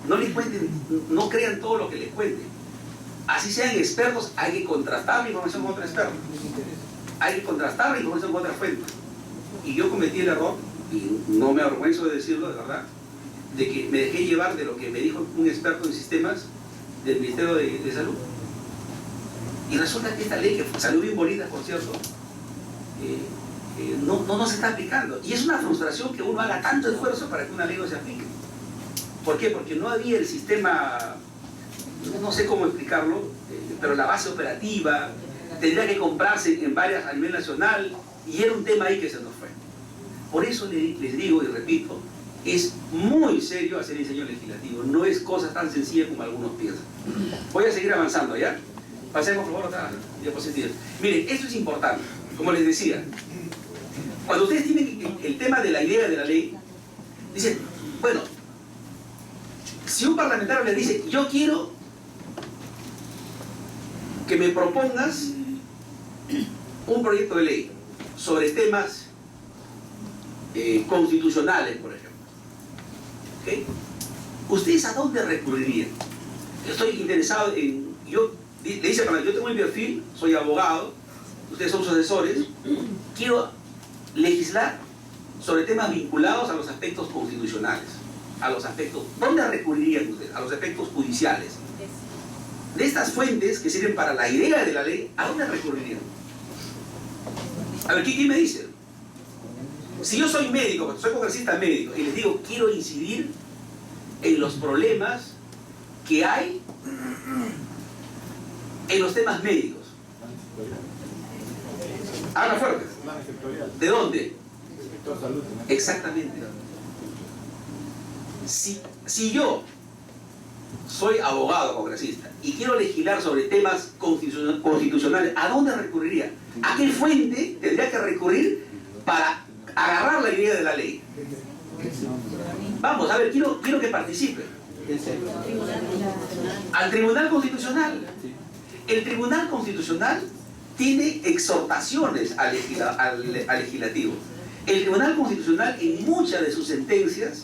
no les cuenten, no crean todo lo que les cuenten. Así sean expertos, hay que contrastar la información con otros expertos. Hay que contrastar la información con otras fuentes. Y yo cometí el error, y no me avergüenzo de decirlo, de verdad, de que me dejé llevar de lo que me dijo un experto en sistemas del Ministerio de Salud. Y resulta que esta ley, que salió bien bonita, por cierto, no se está aplicando. Y es una frustración que uno haga tanto esfuerzo para que una ley no se aplique. ¿Por qué? Porque no había el sistema, no sé cómo explicarlo, pero la base operativa tendría que comprarse en varias a nivel nacional, y era un tema ahí que se nos fue. Por eso les digo y repito, es muy serio hacer diseño legislativo, no es cosa tan sencilla como algunos piensan. Voy a seguir avanzando, ¿ya? Pasemos por favor a otra diapositiva. Miren, esto es importante, como les decía. Cuando ustedes tienen el tema de la idea de la ley, dicen, bueno, si un parlamentario les dice, yo quiero que me propongas un proyecto de ley sobre temas constitucionales, por ejemplo, ¿okay? ¿Ustedes a dónde recurrirían? Estoy interesado en... le dice, yo tengo mi perfil, soy abogado, ustedes son sus asesores, quiero legislar sobre temas vinculados a los aspectos constitucionales, a los aspectos... ¿Dónde recurrirían ustedes? A los aspectos judiciales. De estas fuentes que sirven para la idea de la ley, ¿a dónde recurrirían? A ver, ¿quién me dice? Si yo soy médico, soy congresista médico, y les digo, quiero incidir en los problemas que hay en los temas médicos. Habla fuerte. ¿De dónde? Exactamente. Si yo soy abogado congresista y quiero legislar sobre temas constitucionales, ¿a dónde recurriría? ¿A qué fuente tendría que recurrir para agarrar la idea de la ley? Vamos, a ver, quiero que participen. Al Tribunal Constitucional. El Tribunal Constitucional tiene exhortaciones al legislativo. El Tribunal Constitucional en muchas de sus sentencias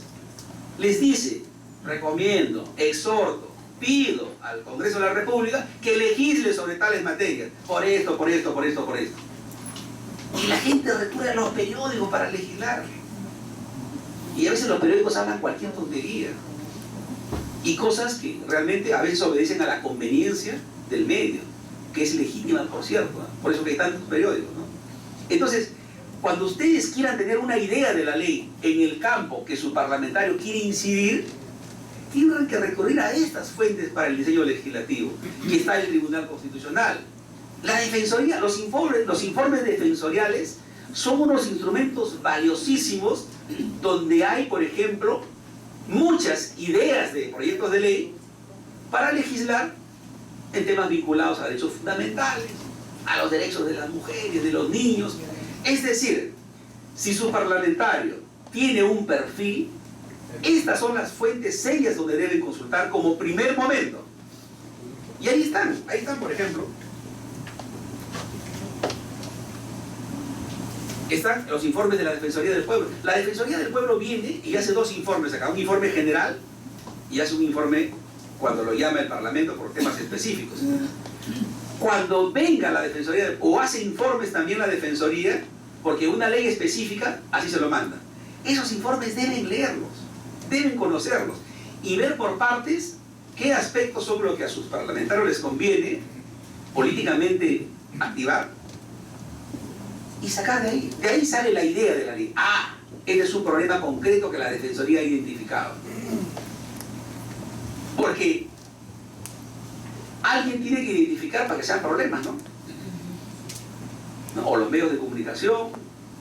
les dice, recomiendo, exhorto, pido al Congreso de la República que legisle sobre tales materias, por esto, por esto, por esto, por esto. Y la gente recurre a los periódicos para legislar. Y a veces los periódicos hablan cualquier tontería. Y cosas que realmente a veces obedecen a la conveniencia del medio, que es legítima, por cierto, ¿no? Por eso que hay tantos periódicos, ¿no? Entonces, cuando ustedes quieran tener una idea de la ley en el campo que su parlamentario quiere incidir, tienen que recurrir a estas fuentes para el diseño legislativo, que está el Tribunal Constitucional. La Defensoría, los informes defensoriales son unos instrumentos valiosísimos donde hay, por ejemplo, muchas ideas de proyectos de ley para legislar en temas vinculados a derechos fundamentales, a los derechos de las mujeres, de los niños. Es decir, si su parlamentario tiene un perfil, estas son las fuentes serias donde deben consultar como primer momento. Y ahí están, por ejemplo. Están los informes de la Defensoría del Pueblo. La Defensoría del Pueblo viene y hace dos informes acá, un informe general y hace un informe cuando lo llama el Parlamento por temas específicos. Cuando venga la Defensoría, o hace informes también la Defensoría, porque una ley específica así se lo manda. Esos informes deben leerlos, deben conocerlos y ver por partes qué aspectos son los que a sus parlamentarios les conviene políticamente activar y sacar de ahí. De ahí sale la idea de la ley. Ah, este es un problema concreto que la Defensoría ha identificado. Porque alguien tiene que identificar para que sean problemas, ¿no? O los medios de comunicación,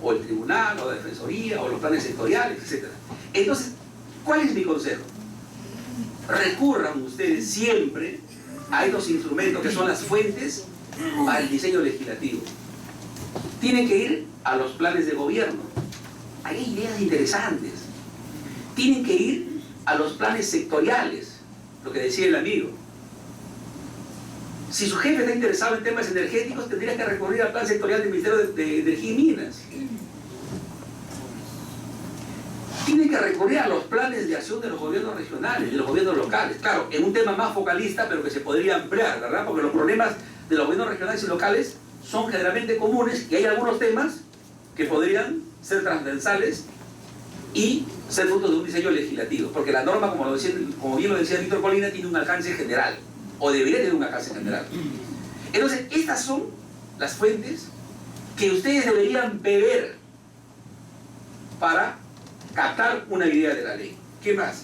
o el tribunal, o la defensoría, o los planes sectoriales, etc. Entonces, ¿cuál es mi consejo? Recurran ustedes siempre a estos instrumentos que son las fuentes para el diseño legislativo. Tienen que ir a los planes de gobierno. Hay ideas interesantes. Tienen que ir a los planes sectoriales, lo que decía el amigo. Si su jefe está interesado en temas energéticos, tendría que recurrir al plan sectorial del Ministerio de Energía y Minas. tiene que recurrir a los planes de acción de los gobiernos regionales, de los gobiernos locales. Claro, en un tema más focalista, pero que se podría ampliar, ¿verdad? Porque los problemas de los gobiernos regionales y locales son generalmente comunes y hay algunos temas que podrían ser transversales y ser fruto de un diseño legislativo. Porque la norma, como bien lo decía Víctor Colina, tiene un alcance general, o debería tener un alcance general. Entonces, estas son las fuentes que ustedes deberían beber para captar una idea de la ley. ¿Qué más?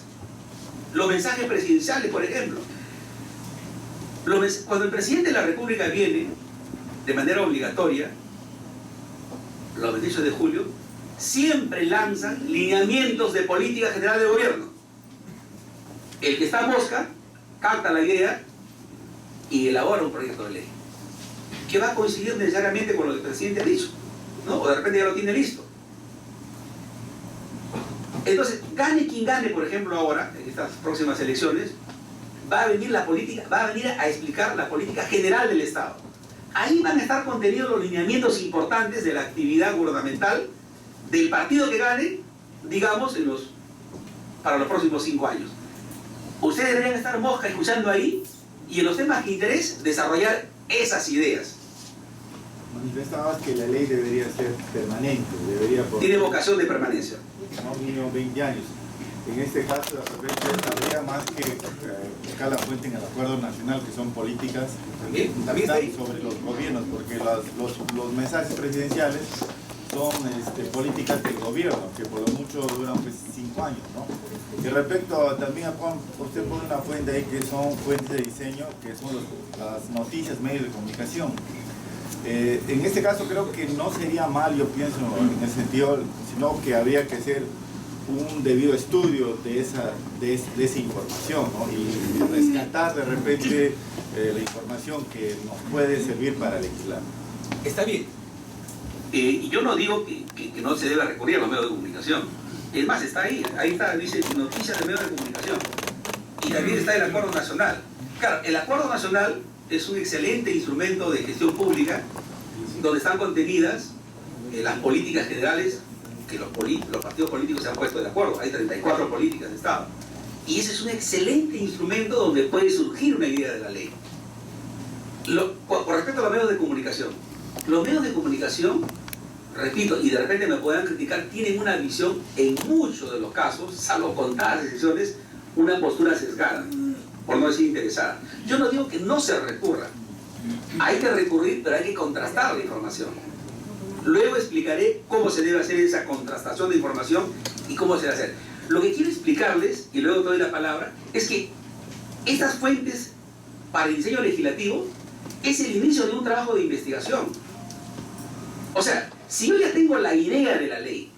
Los mensajes presidenciales, por ejemplo. Cuando el presidente de la República viene de manera obligatoria, los 28 de julio, siempre lanzan lineamientos de política general de gobierno. El que está mosca capta la idea y elabora un proyecto de ley que va a coincidir necesariamente con lo que el presidente ha dicho, ¿no? O de repente ya lo tiene listo. Entonces, gane quien gane, por ejemplo, ahora, en estas próximas elecciones, va a venir a explicar la política general del Estado. Ahí van a estar contenidos los lineamientos importantes de la actividad gubernamental del partido que gane, digamos, para los próximos 5 años. Ustedes deberían estar mosca escuchando ahí y en los temas de interés desarrollar esas ideas. Manifestabas que la ley debería ser permanente, Tiene vocación de permanencia. No mínimo 20 años. En este caso, de repente, habría más que buscar la fuente en el acuerdo nacional, que son políticas También está ahí. sobre los gobiernos, porque los mensajes presidenciales son políticas del gobierno, que por lo mucho duran 5 años, ¿no? Y respecto también a usted pone una fuente ahí que son fuentes de diseño, que son las noticias, medios de comunicación. En este caso creo que no sería mal, yo pienso, en el sentido, sino que habría que hacer un debido estudio de esa información, ¿no? Y rescatar de repente la información que nos puede servir para legislar. Está bien. Y yo no digo que no se debe recurrir a los medios de comunicación. Es más, está ahí está, dice noticias de medios de comunicación. Y también está el Acuerdo Nacional. Claro, el Acuerdo Nacional es un excelente instrumento de gestión pública donde están contenidas las políticas generales que los partidos políticos se han puesto de acuerdo. Hay 34 políticas de Estado. Y ese es un excelente instrumento donde puede surgir una idea de la ley. Con respecto a los medios de comunicación, los medios de comunicación, repito, y de repente me podrán criticar, tienen una visión, en muchos de los casos, salvo contadas excepciones, una postura sesgada, por no decir interesada. Yo no digo que no se recurra. Hay que recurrir, pero hay que contrastar la información. Luego explicaré cómo se debe hacer esa contrastación de información y cómo se debe hacer. Lo que quiero explicarles, y luego te doy la palabra, es que estas fuentes para el diseño legislativo es el inicio de un trabajo de investigación. O sea, si yo ya tengo la idea de la ley,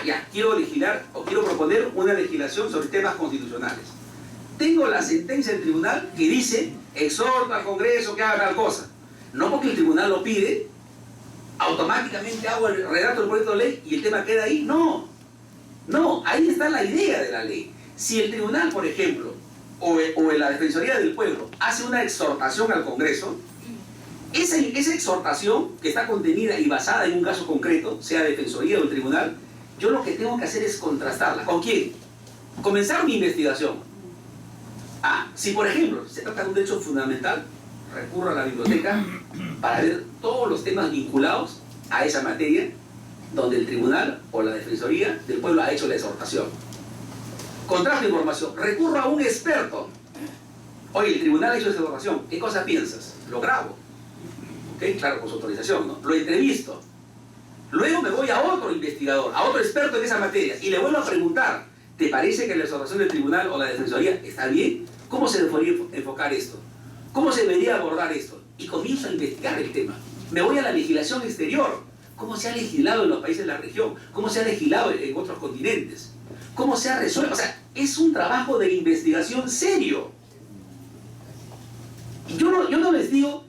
ya, quiero legislar o quiero proponer una legislación sobre temas constitucionales. Tengo la sentencia del tribunal que dice, exhorta al Congreso que haga tal cosa. No porque el tribunal lo pide, automáticamente hago el redacto del proyecto de ley y el tema queda ahí. No, ahí está la idea de la ley. Si el tribunal, por ejemplo, o la Defensoría del Pueblo hace una exhortación al Congreso, esa exhortación que está contenida y basada en un caso concreto, sea Defensoría o el tribunal, yo lo que tengo que hacer es contrastarla. ¿Con quién? Comenzar mi investigación. Si por ejemplo se trata de un derecho fundamental, recurro a la biblioteca para ver todos los temas vinculados a esa materia donde el tribunal o la Defensoría del Pueblo ha hecho la exhortación. Contrasto información, recurro a un experto. Oye, el tribunal ha hecho esa exhortación, ¿qué cosa piensas? Lo grabo. ¿Ok? Claro, con su autorización, ¿no? Lo entrevisto. Luego me voy a otro investigador, a otro experto en esa materia y le vuelvo a preguntar, ¿te parece que la exhortación del tribunal o la Defensoría está bien? ¿Cómo se debería enfocar esto? ¿Cómo se debería abordar esto? Y comienzo a investigar el tema. Me voy a la legislación exterior. ¿Cómo se ha legislado en los países de la región? ¿Cómo se ha legislado en otros continentes? ¿Cómo se ha resuelto? O sea, es un trabajo de investigación serio. Y yo no les digo,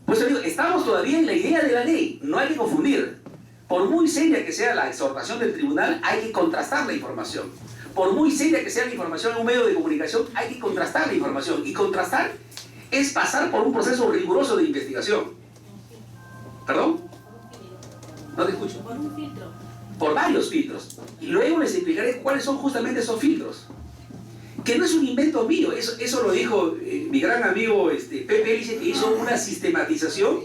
pues yo digo, estamos todavía en la idea de la ley. No hay que confundir. Por muy seria que sea la exhortación del tribunal, hay que contrastar la información. Por muy seria que sea la información en un medio de comunicación, hay que contrastar la información. Y contrastar es pasar por un proceso riguroso de investigación. ¿Perdón? No te escucho. Por un filtro. por varios filtros. Y luego les explicaré cuáles son justamente esos filtros. Que no es un invento mío, eso lo dijo mi gran amigo Pepe Elise, que hizo una sistematización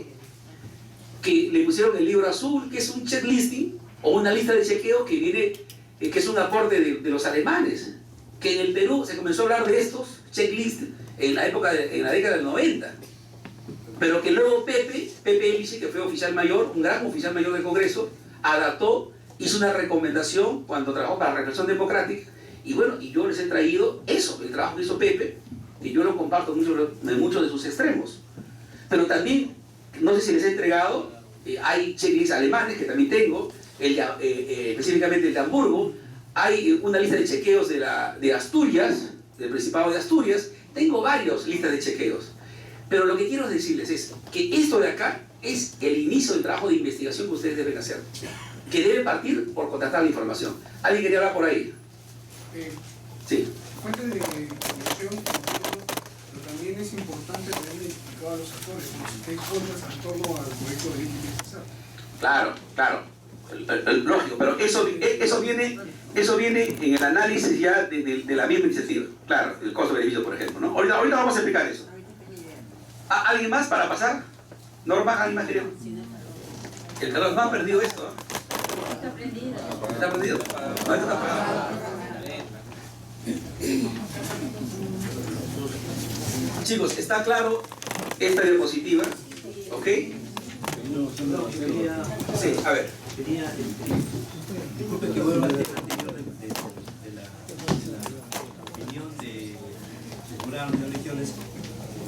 que le pusieron el libro azul, que es un checklisting o una lista de chequeo que viene, que es un aporte de los alemanes. Que en el Perú se comenzó a hablar de estos checklists en la década del 90. Pero que luego Pepe Elise, que fue oficial mayor, un gran oficial mayor del Congreso, adaptó, hizo una recomendación cuando trabajó para la Reflexión Democrática. Y bueno, y yo les he traído eso, el trabajo que hizo Pepe, que yo lo comparto en muchos de sus extremos. Pero también, no sé si les he entregado, hay checklists alemanes que también tengo, específicamente el de Hamburgo, hay una lista de chequeos de Asturias, del Principado de Asturias, tengo varias listas de chequeos. Pero lo que quiero decirles es que esto de acá es el inicio del trabajo de investigación que ustedes deben hacer, que debe partir por contrastar la información. ¿Alguien quería hablar por ahí? Sí. Fuente de información, pero también es importante tener identificado a los actores, los stakeholders en torno al proyecto de ley que necesita. Claro, claro, lógico, pero eso viene en el análisis ya de la misma iniciativa. Claro, el costo-beneficio, por ejemplo, ¿no? Ahorita vamos a explicar eso. ¿Alguien más para pasar? ¿Norma? ¿Alguien más querido? El Carlos no ha perdido esto, ¿no? Está prendido. ¿Está prendido? No, esto está apagado. Chicos, ¿está claro esta diapositiva? ¿Ok? Sí, a ver. Disculpe que vuelva al tema anterior de la opinión de jurado de elecciones.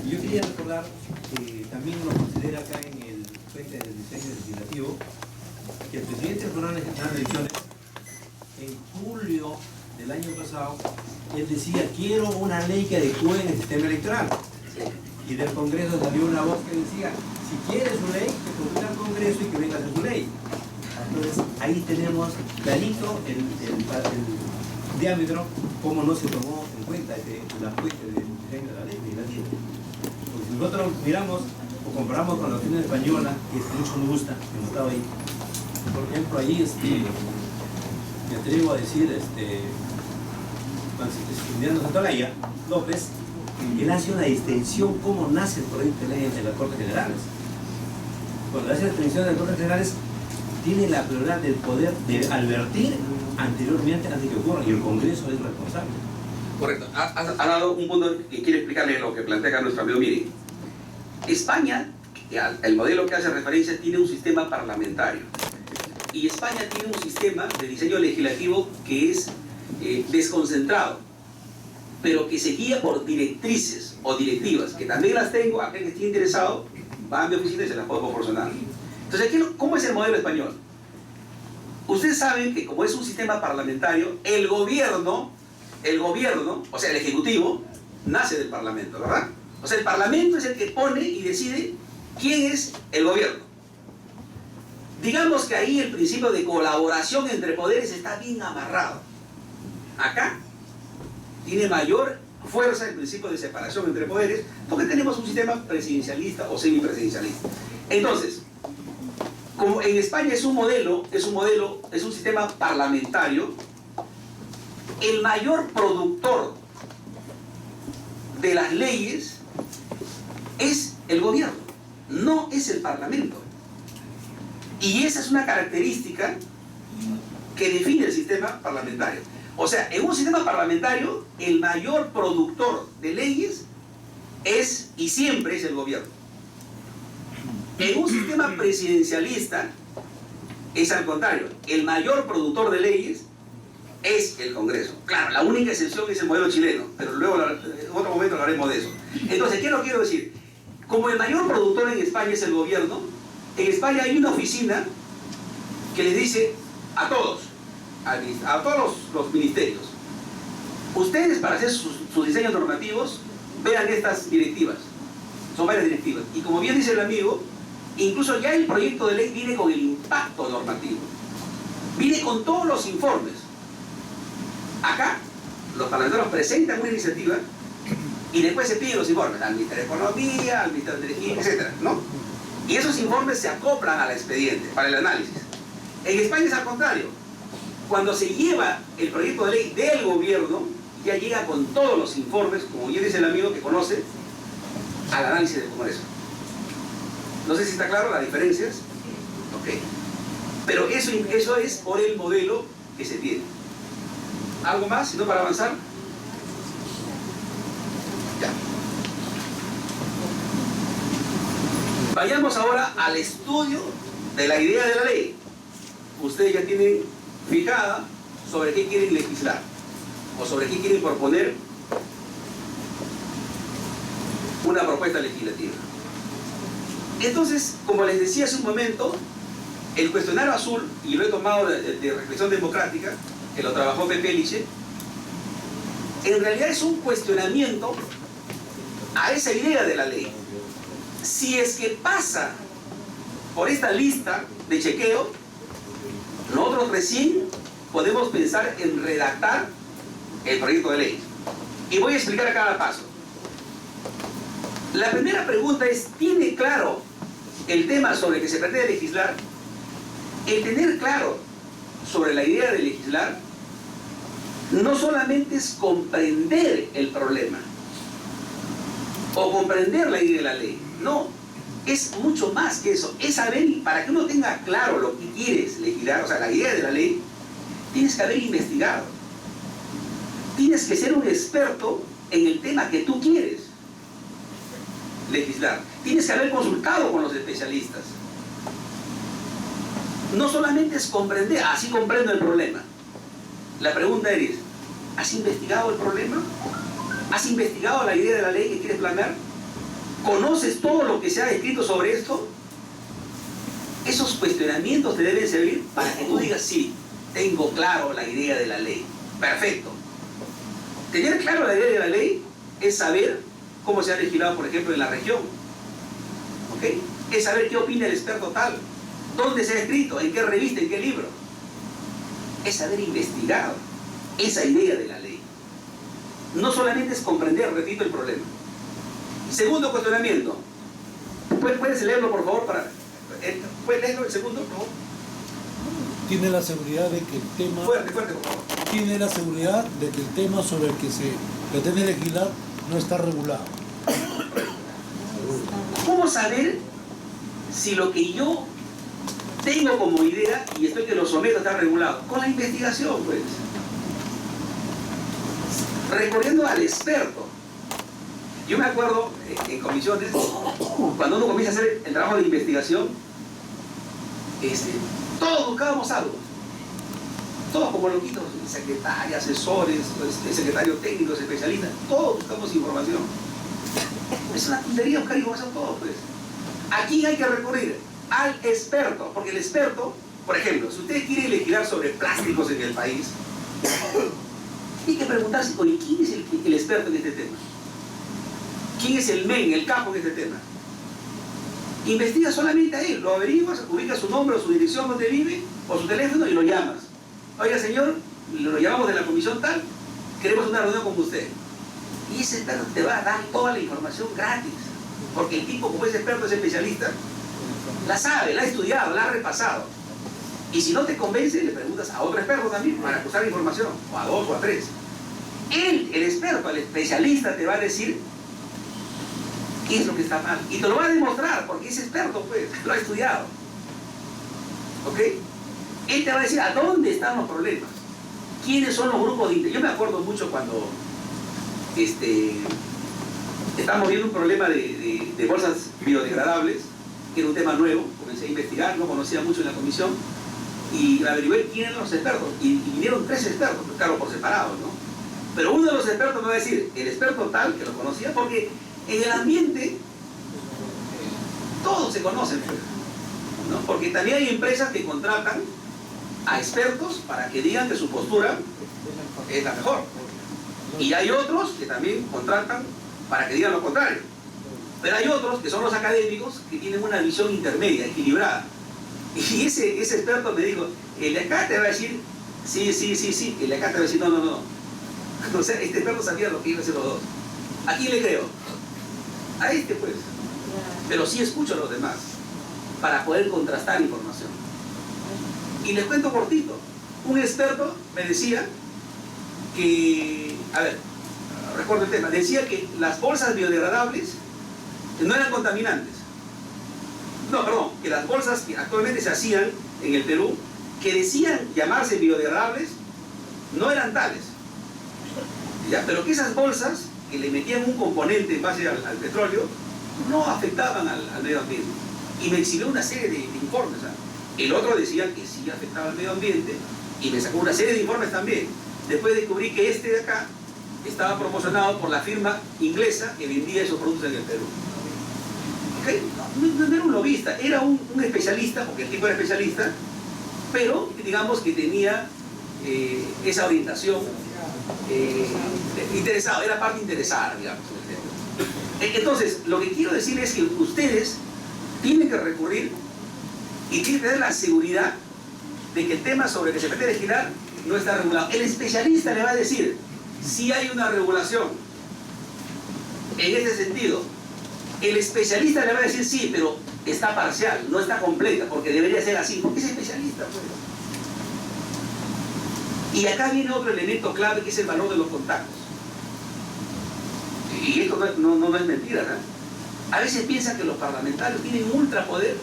Yo quería recordar que también uno considera acá en el frente del diseño legislativo que el presidente del Jurado Nacional de Elecciones, en julio del año pasado, él decía: quiero una ley que adecue en el sistema electoral. Y del Congreso salió una voz que decía: si quieres su ley, que consulte al Congreso y que venga a hacer su ley. Entonces ahí tenemos clarito el diámetro, cómo no se tomó en cuenta la fuente del diseño de la ley legislativa. Pues si nosotros miramos o comparamos con la opinión española, que mucho me gusta, que no estaba ahí, por ejemplo, ahí me atrevo a decir, Emiliano Santolaya López, él hace una distinción cómo nace el proyecto de ley de las Cortes Generales. Cuando hace la distinción de las Cortes Generales, tiene la prioridad del poder de advertir anteriormente antes que ocurra, y el Congreso es responsable. Correcto. Ha dado un punto que quiero explicarle lo que plantea acá nuestro amigo. Miren, España, el modelo que hace referencia, tiene un sistema parlamentario. Y España tiene un sistema de diseño legislativo que es desconcentrado, pero que se guía por directrices o directivas, que también las tengo. Aquel que esté interesado va a mi oficina y se las puedo proporcionar. Entonces, ¿cómo es el modelo español? Ustedes saben que como es un sistema parlamentario, el gobierno, o sea, el Ejecutivo, nace del Parlamento, ¿verdad? O sea, el Parlamento es el que pone y decide quién es el gobierno. Digamos que ahí el principio de colaboración entre poderes está bien amarrado. Acá tiene mayor fuerza el principio de separación entre poderes, porque tenemos un sistema presidencialista o semipresidencialista. Entonces, como en España es un sistema parlamentario, el mayor productor de las leyes es el gobierno, no es el Parlamento. Y esa es una característica que define el sistema parlamentario. O sea, en un sistema parlamentario, el mayor productor de leyes es y siempre es el gobierno. En un sistema presidencialista es al contrario, el mayor productor de leyes es el Congreso. Claro, la única excepción es el modelo chileno, pero luego en otro momento hablaremos de eso. Entonces, ¿qué lo quiero decir? Como el mayor productor en España es el gobierno, en España hay una oficina que les dice a todos los ministerios: ustedes, para hacer sus diseños normativos, vean estas directivas. Son varias directivas. Y como bien dice el amigo, incluso ya el proyecto de ley viene con el impacto normativo. Viene con todos los informes. Acá, los parlamentarios presentan una iniciativa y después se piden los informes al Ministerio de Economía, al Ministerio de Energía, etc., ¿no? Y esos informes se acoplan al expediente para el análisis. En España es al contrario. Cuando se lleva el proyecto de ley del gobierno, ya llega con todos los informes, como bien dice el amigo que conoce, al análisis del Congreso. No sé si está claro las diferencias. Ok. Pero eso es por el modelo que se tiene. ¿Algo más? Si no, para avanzar. Ya. Vayamos ahora al estudio de la idea de la ley. Ustedes ya tienen fijada sobre qué quieren legislar o sobre qué quieren proponer una propuesta legislativa. Entonces, como les decía hace un momento, el cuestionario azul, y lo he tomado de Reflexión Democrática, que lo trabajó Pepe Liche, en realidad es un cuestionamiento a esa idea de la ley. Si es que pasa por esta lista de chequeo, nosotros recién podemos pensar en redactar el proyecto de ley. Y voy a explicar a cada paso. La primera pregunta es, ¿tiene claro el tema sobre el que se pretende legislar? El tener claro sobre la idea de legislar no solamente es comprender el problema o comprender la idea de la ley, no, es mucho más que eso, es saber, para que uno tenga claro lo que quieres legislar, o sea, la idea de la ley, tienes que haber investigado, tienes que ser un experto en el tema que tú quieres legislar, tienes que haber consultado con los especialistas. No solamente es comprender, así comprendo el problema. La pregunta es, ¿has investigado el problema? ¿Has investigado la idea de la ley que quieres planear? ¿Conoces todo lo que se ha escrito sobre esto? Esos cuestionamientos te deben servir para que tú digas, sí, tengo claro la idea de la ley. Perfecto. Tener claro la idea de la ley es saber cómo se ha legislado, por ejemplo, en la región. ¿Ok? Es saber qué opina el experto tal. ¿Dónde se ha escrito? ¿En qué revista? ¿En qué libro? Es haber investigado esa idea de la ley. No solamente es comprender, repito, el problema. Segundo cuestionamiento. ¿Puedes leerlo, por favor? ¿Puedes leerlo el segundo, por favor? Tiene la seguridad de que el tema... Fuerte, por favor. Tiene la seguridad de que el tema sobre el que se pretende legislar no está regulado. ¿Cómo saber si lo que yo tengo como idea y estoy que lo someto está regulado? Con la investigación, pues. Recorriendo al experto. Yo me acuerdo en comisiones, cuando uno comienza a hacer el trabajo de investigación, todos buscábamos algo. Todos como loquitos, secretarios, asesores, secretarios técnicos, especialistas, todos buscamos información. Es una tontería buscar información todos, pues. Aquí hay que recurrir al experto, porque el experto, por ejemplo, si usted quiere legislar sobre plásticos en el país, hay que preguntarse, oye, ¿quién es el experto en este tema? ¿Quién es el men, el capo en este tema? Investiga solamente a él, lo averiguas, ubicas su nombre o su dirección donde vive, o su teléfono y lo llamas. Oiga, señor, lo llamamos de la comisión tal, queremos una reunión con usted. Y ese experto te va a dar toda la información gratis, porque el tipo, como es experto, es especialista, la sabe, la ha estudiado, la ha repasado. Y si no te convence, le preguntas a otro experto también para acusar información, o a dos o a tres. Él, el experto, el especialista, te va a decir qué es lo que está mal. Y te lo va a demostrar, porque es experto, pues, lo ha estudiado. ¿Ok? Él te va a decir a dónde están los problemas, quiénes son los grupos de interés. Yo me acuerdo mucho cuando estábamos viendo un problema de bolsas biodegradables, que era un tema nuevo, comencé a investigar, no conocía mucho en la comisión, y averigué quiénes eran los expertos, y vinieron 3 expertos, claro, por separado, ¿no? Pero uno de los expertos me va a decir, el experto tal, que lo conocía, porque en el ambiente todos se conocen, ¿no? Porque también hay empresas que contratan a expertos para que digan que su postura es la mejor. Y hay otros que también contratan para que digan lo contrario. Pero hay otros que son los académicos que tienen una visión intermedia, equilibrada. Y ese experto me dijo, el de acá te va a decir, sí, el de acá te va a decir, no. O sea, este experto sabía lo que iban a hacer los dos. ¿A quién le creo? A este, pues. Pero sí escucho a los demás para poder contrastar información. Y les cuento cortito. un experto me decía que, a ver, recuerdo el tema, decía que las bolsas biodegradables no eran contaminantes. No, perdón, que las bolsas que actualmente se hacían en el Perú, que decían llamarse biodegradables, no eran tales. ¿Ya? Pero que esas bolsas que le metían un componente en base al petróleo no afectaban al medio ambiente. Y me exhibió una serie de informes. ¿Ah? El otro decía que sí afectaba al medio ambiente y me sacó una serie de informes también. Después descubrí que este de acá estaba promocionado por la firma inglesa que vendía esos productos en el Perú. ¿Okay? No era un lobista, era un especialista, porque el tipo era especialista, pero digamos que tenía esa orientación interesado, era parte interesada, digamos. Entonces, lo que quiero decir es que ustedes tienen que recurrir y tienen que tener la seguridad de que el tema sobre el que se pretende legislar no está regulado. El especialista le va a decir si hay una regulación en ese sentido. El especialista le va a decir sí, pero está parcial, no está completa, porque debería ser así. Porque es especialista, pues. Y acá viene otro elemento clave que es el valor de los contactos. Y esto no es mentira, ¿no? A veces piensan que los parlamentarios tienen ultrapoder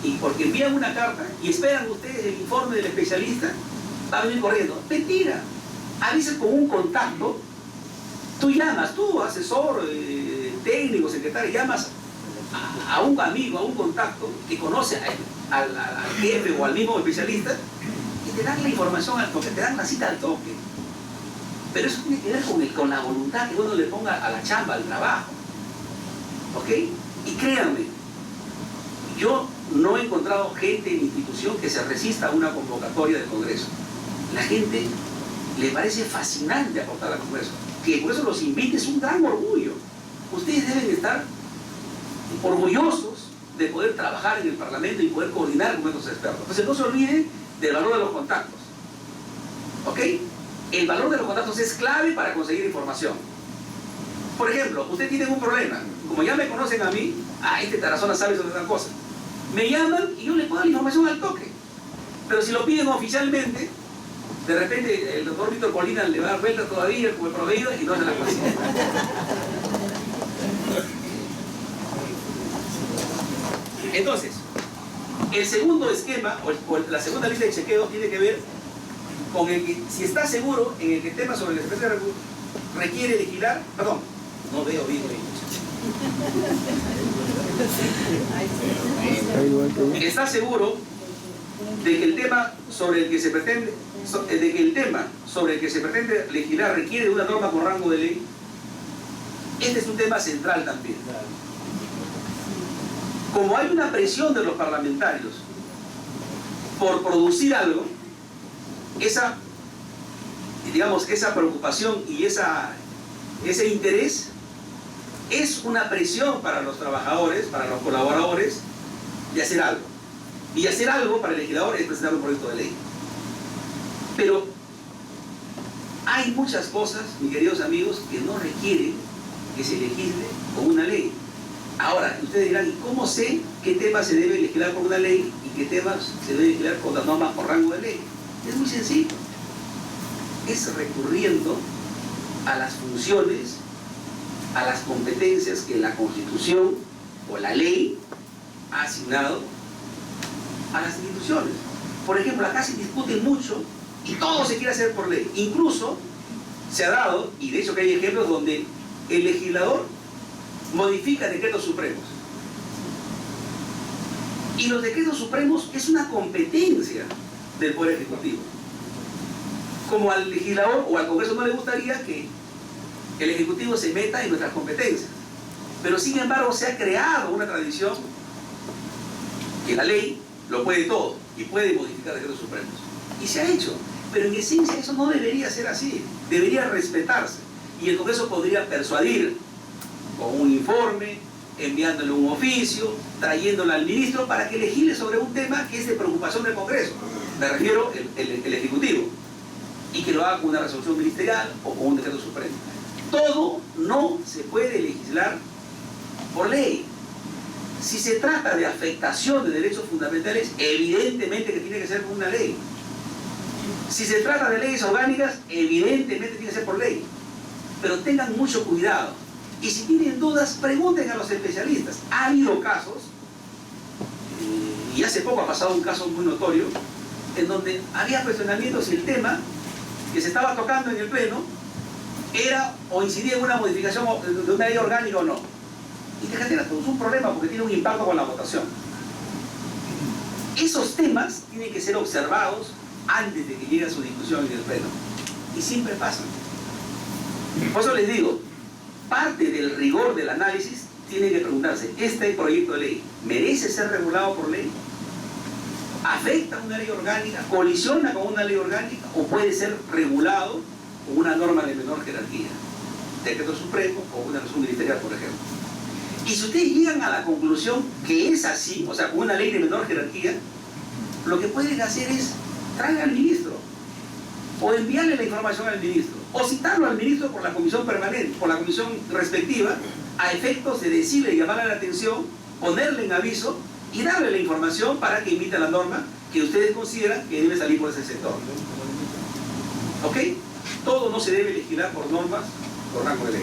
y porque envían una carta y esperan ustedes el informe del especialista, va a venir corriendo. Mentira. A veces con un contacto, tú llamas, tú asesor técnico, secretario, llamas a un amigo, a un contacto que conoce al jefe o al mismo especialista y te dan la información al toque, te dan la cita al toque. Pero eso tiene que ver con la voluntad que uno le ponga a la chamba, al trabajo. ¿Ok? Y créanme, yo no he encontrado gente en institución que se resista a una convocatoria del Congreso. La gente le parece fascinante aportar al Congreso. Que el Congreso los invite es un gran orgullo. Ustedes deben estar orgullosos de poder trabajar en el Parlamento y poder coordinar con estos expertos. Entonces no se olviden del valor de los contactos. ¿Ok? El valor de los contactos es clave para conseguir información. Por ejemplo, usted tiene un problema. Como ya me conocen a mí, este Tarazona sabe sobre tal cosa. Me llaman y yo le puedo dar la información al toque. Pero si lo piden oficialmente, de repente el doctor Víctor Colina le va a dar vuelta todavía como el proveído y no se la consigue. Entonces, el segundo esquema, o la segunda lista de chequeos tiene que ver con el que, si está seguro en el que el tema sobre el que se requiere legislar, perdón, no veo bien. Está seguro de que el tema sobre el que se pretende, legislar requiere de una norma con rango de ley. Este es un tema central también. Como hay una presión de los parlamentarios por producir algo, esa preocupación y ese interés es una presión para los trabajadores, para los colaboradores, de hacer algo. Y hacer algo para el legislador es presentar un proyecto de ley. Pero hay muchas cosas, mis queridos amigos, que no requieren que se legisle con una ley. Ahora, ustedes dirán, ¿y cómo sé qué temas se debe legislar por una ley y qué temas se debe legislar con la norma por rango de ley? Es muy sencillo. Es recurriendo a las funciones, a las competencias que la Constitución o la ley ha asignado a las instituciones. Por ejemplo, acá se discute mucho y todo se quiere hacer por ley. Incluso se ha dado, y de hecho que hay ejemplos donde el legislador modifica decretos supremos. Y los decretos supremos es una competencia del Poder Ejecutivo. Como al legislador o al Congreso no le gustaría que el Ejecutivo se meta en nuestras competencias. Pero sin embargo se ha creado una tradición que la ley lo puede todo y puede modificar decretos supremos. Y se ha hecho. Pero en esencia eso no debería ser así. Debería respetarse. Y el Congreso podría persuadir con un informe, enviándole un oficio, trayéndolo al ministro para que legisle sobre un tema que es de preocupación del Congreso. Me refiero el Ejecutivo. Y que lo haga con una resolución ministerial o con un decreto supremo. Todo no se puede legislar por ley. Si se trata de afectación de derechos fundamentales, evidentemente que tiene que ser con una ley. Si se trata de leyes orgánicas, evidentemente tiene que ser por ley. Pero tengan mucho cuidado. Y si tienen dudas, pregunten a los especialistas. Ha habido casos, y hace poco ha pasado un caso muy notorio, en donde había cuestionamientos si el tema que se estaba tocando en el Pleno era o incidía en una modificación de una ley orgánica o no. Y te genera todo un problema porque tiene un impacto con la votación. Esos temas tienen que ser observados antes de que llegue a su discusión en el Pleno. Y siempre pasan. Por eso les digo, parte del rigor del análisis tiene que preguntarse, ¿este proyecto de ley merece ser regulado por ley? ¿Afecta a una ley orgánica? ¿Colisiona con una ley orgánica? ¿O puede ser regulado con una norma de menor jerarquía? Decreto Supremo o una resolución ministerial, por ejemplo. Y si ustedes llegan a la conclusión que es así, o sea, con una ley de menor jerarquía, lo que pueden hacer es traer al ministro, o enviarle la información al ministro, o citarlo al ministro por la comisión permanente, por la comisión respectiva, a efectos de decirle y llamarle la atención, ponerle en aviso y darle la información para que emita la norma que ustedes consideran que debe salir por ese sector. ¿Ok? Todo no se debe legislar por normas, por rango de ley.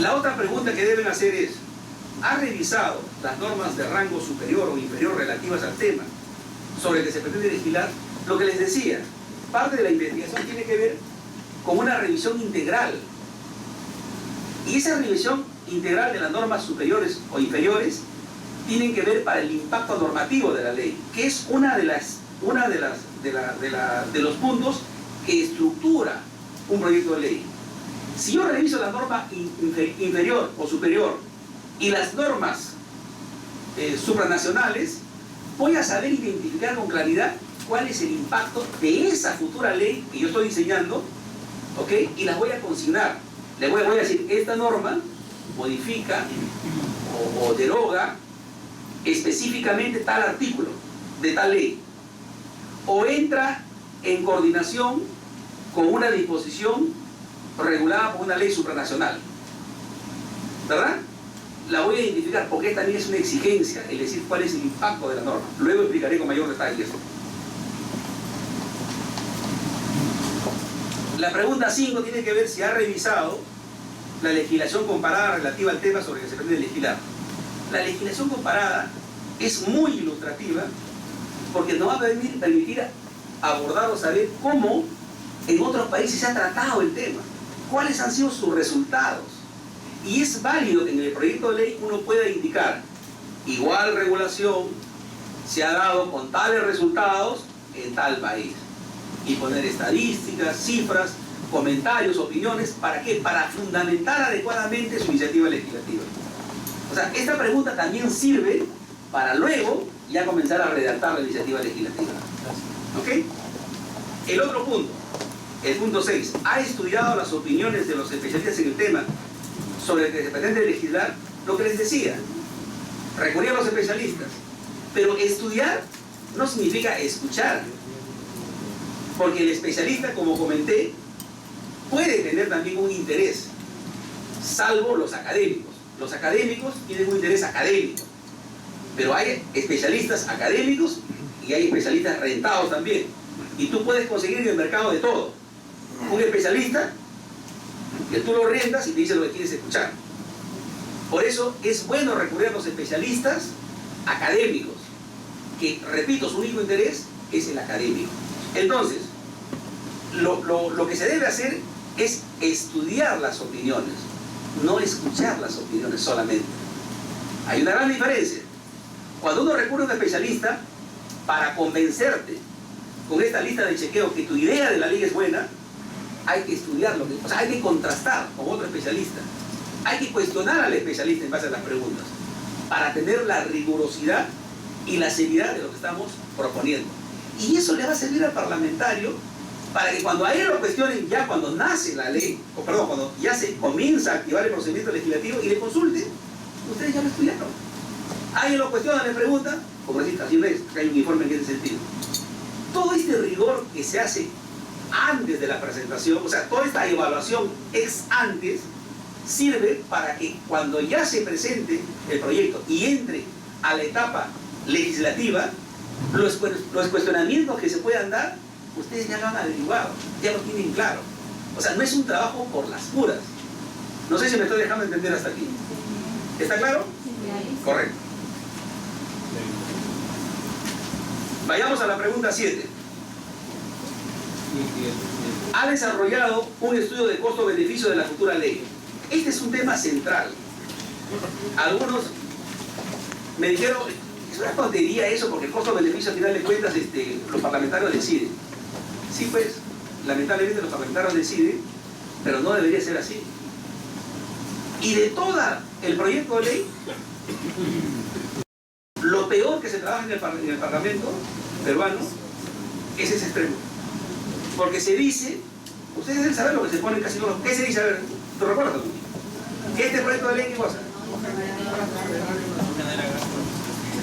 La otra pregunta que deben hacer es, ¿ha revisado las normas de rango superior o inferior relativas al tema sobre el que se pretende legislar? Lo que les decía, parte de la investigación tiene que ver con una revisión integral. Y esa revisión integral de las normas superiores o inferiores tienen que ver para el impacto normativo de la ley, que es de los puntos que estructura un proyecto de ley. Si yo reviso la norma inferior o superior y las normas supranacionales, voy a saber identificar con claridad cuál es el impacto de esa futura ley que yo estoy diseñando, ¿ok? Y las voy a consignar. Le voy a decir, esta norma modifica o deroga específicamente tal artículo de tal ley, o entra en coordinación con una disposición regulada por una ley supranacional, ¿verdad? La voy a identificar porque esta también es una exigencia, es decir, cuál es el impacto de la norma. Luego explicaré con mayor detalle eso. La pregunta 5 tiene que ver si ha revisado la legislación comparada relativa al tema sobre el que se pretende legislar. La legislación comparada es muy ilustrativa porque nos va a permitir abordar o saber cómo en otros países se ha tratado el tema, cuáles han sido sus resultados. Y es válido que en el proyecto de ley uno pueda indicar igual regulación se ha dado con tales resultados en tal país y poner estadísticas, cifras, comentarios, opiniones. ¿Para qué? Para fundamentar adecuadamente su iniciativa legislativa. O sea, esta pregunta también sirve para luego ya comenzar a redactar la iniciativa legislativa. ¿Ok? El otro punto, el punto 6, ¿ha estudiado las opiniones de los especialistas en el tema sobre el que se pretende legislar? Lo que les decía, recurrir a los especialistas, pero estudiar no significa escuchar, porque el especialista, como comenté, puede tener también un interés, salvo los académicos. Los académicos tienen un interés académico, pero hay especialistas académicos y hay especialistas rentados también. Y tú puedes conseguir en el mercado de todo. Un especialista que tú lo rentas y te dice lo que quieres escuchar. Por eso es bueno recurrir a los especialistas académicos, que, repito, su único interés es el académico. Entonces, lo que se debe hacer es estudiar las opiniones, no escuchar las opiniones solamente. Hay una gran diferencia. Cuando uno recurre a un especialista para convencerte con esta lista de chequeo que tu idea de la ley es buena, hay que estudiarlo, o sea, hay que contrastar con otro especialista. Hay que cuestionar al especialista en base a las preguntas para tener la rigurosidad y la seriedad de lo que estamos proponiendo. Y eso le va a servir al parlamentario para que cuando a él lo cuestionen, ya cuando nace la ley, o perdón, cuando ya se comienza a activar el procedimiento legislativo y le consulte, ustedes ya lo estudiaron. Alguien lo cuestiona, le pregunta, como decís, así ves, que hay un informe en ese sentido. Todo este rigor que se hace antes de la presentación, o sea, toda esta evaluación ex antes, sirve para que cuando ya se presente el proyecto y entre a la etapa legislativa, Los cuestionamientos que se puedan dar, ustedes ya lo han averiguado, ya lo tienen claro. O sea, no es un trabajo por las puras. No sé si me estoy dejando entender hasta aquí. ¿Está claro? Correcto. Vayamos a la pregunta 7. Ha desarrollado un estudio de costo-beneficio de la futura ley. Este es un tema central. Algunos me dijeron, es una tontería eso, porque el costo-beneficio al final de cuentas los parlamentarios deciden. Sí, pues, lamentablemente los parlamentarios deciden, pero no debería ser así. Y de todo el proyecto de ley, lo peor que se trabaja en el Parlamento peruano es ese extremo. Porque se dice, ustedes deben saber lo que se pone casi todos. ¿Qué se dice? A ver, ¿te recuerdas tú? ¿Este proyecto de ley qué cosa?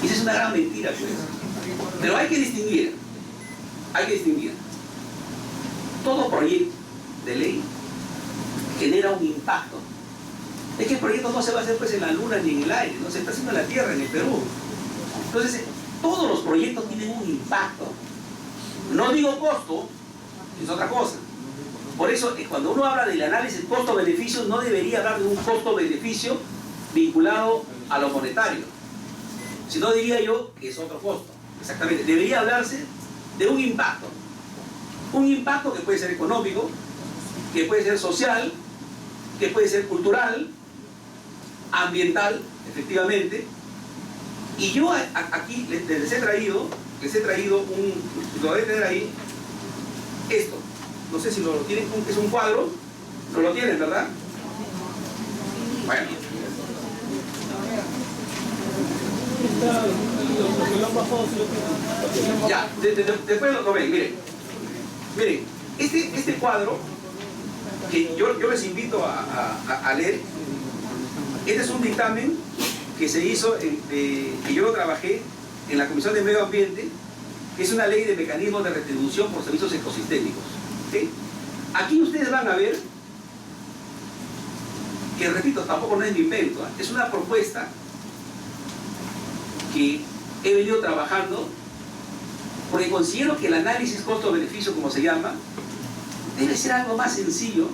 Y esa es una gran mentira, pues. Pero hay que distinguir. Todo proyecto de ley genera un impacto. Es que el proyecto no se va a hacer pues en la luna ni en el aire, no se está haciendo en la tierra, en el Perú. Entonces, todos los proyectos tienen un impacto. No digo costo, es otra cosa. Por eso, cuando uno habla del análisis costo-beneficio, no debería hablar de un costo-beneficio vinculado a lo monetario. Si no, diría yo que es otro costo. Exactamente. Debería hablarse de un impacto. Un impacto que puede ser económico, que puede ser social, que puede ser cultural, ambiental, efectivamente. Y yo aquí les he traído lo debe tener ahí, esto. No sé si lo tienen, es un cuadro, no lo tienen, ¿verdad? Bueno. Ya, después lo ven, miren. Miren, este cuadro, que yo les invito a leer, este es un dictamen que se hizo, que yo lo trabajé en la Comisión de Medio Ambiente, que es una ley de mecanismos de retribución por servicios ecosistémicos. ¿Sí? Aquí ustedes van a ver que, repito, tampoco no es mi invento, ¿eh? Es una propuesta que he venido trabajando porque considero que el análisis costo-beneficio, como se llama, debe ser algo más sencillo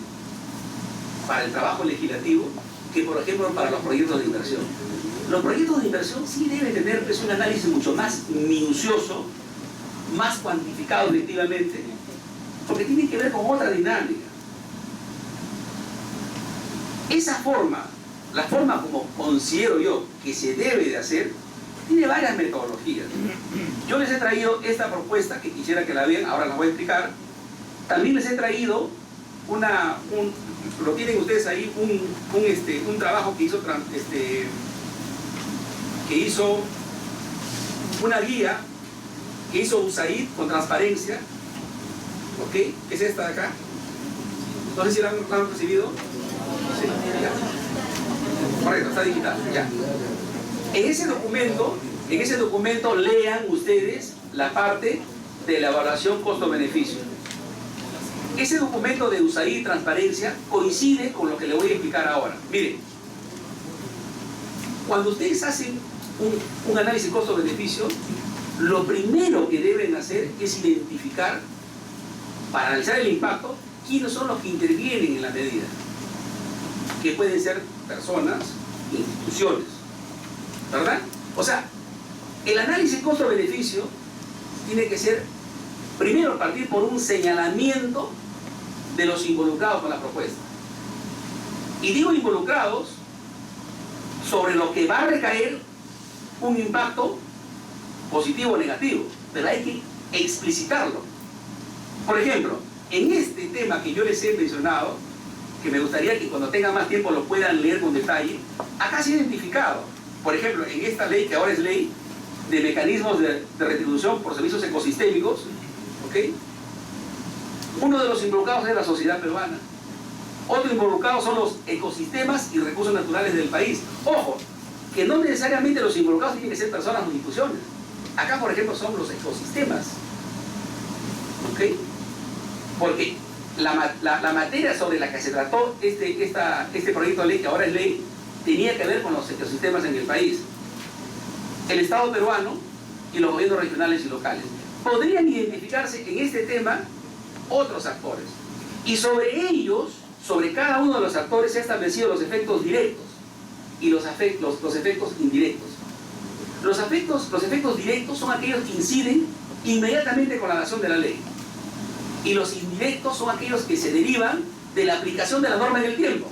para el trabajo legislativo que, por ejemplo, para los proyectos de inversión. Los proyectos de inversión sí deben tener pues, un análisis mucho más minucioso, más cuantificado efectivamente, porque tiene que ver con otra dinámica. Esa forma, la forma como considero yo que se debe de hacer, tiene varias metodologías. Yo les he traído esta propuesta, que quisiera que la vean, ahora la voy a explicar. También les he traído lo tienen ustedes ahí, un trabajo que hizo una guía que hizo USAID con transparencia, ¿ok? Que es esta de acá. No sé si la han recibido. Sí, ya. Correcto, está digital, ya. En ese documento lean ustedes la parte de la evaluación costo-beneficio. Ese documento de USAID transparencia coincide con lo que le voy a explicar ahora. Miren, cuando ustedes hacen un análisis costo-beneficio, lo primero que deben hacer es identificar, para analizar el impacto, quiénes son los que intervienen en la medida, que pueden ser personas, instituciones, ¿verdad? O sea, el análisis costo-beneficio tiene que ser, primero, partir por un señalamiento de los involucrados con la propuesta. Y digo involucrados sobre lo que va a recaer un impacto positivo o negativo, pero hay que explicitarlo. Por ejemplo, en este tema que yo les he mencionado, que me gustaría que cuando tengan más tiempo lo puedan leer con detalle, acá se ha identificado, por ejemplo, en esta ley, que ahora es ley de mecanismos de retribución por servicios ecosistémicos, ¿ok? Uno de los involucrados es la sociedad peruana. Otro involucrado son los ecosistemas y recursos naturales del país. Ojo, que no necesariamente los involucrados tienen que ser personas o instituciones. Acá, por ejemplo, son los ecosistemas. ¿Ok? Porque la materia sobre la que se trató este proyecto de ley, que ahora es ley, tenía que ver con los ecosistemas en el país. El Estado peruano y los gobiernos regionales y locales. Podrían identificarse en este tema otros actores. Y sobre ellos, sobre cada uno de los actores, se han establecido los efectos directos y los efectos indirectos. Los efectos directos son aquellos que inciden inmediatamente con la dación de la ley. Y los indirectos son aquellos que se derivan de la aplicación de la norma en el tiempo.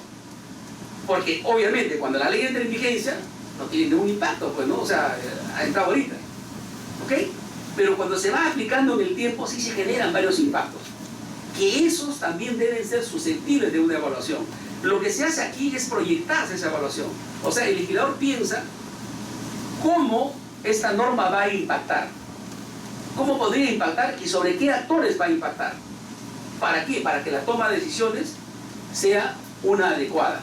Porque obviamente cuando la ley entra en vigencia, no tiene ningún impacto, pues no, o sea, ha entrado ahorita. ¿Ok? Pero cuando se va aplicando en el tiempo, sí se generan varios impactos. Que esos también deben ser susceptibles de una evaluación. Lo que se hace aquí es proyectarse esa evaluación. O sea, el legislador piensa cómo esta norma va a impactar. ¿Cómo podría impactar y sobre qué actores va a impactar? ¿Para qué? Para que la toma de decisiones sea una adecuada.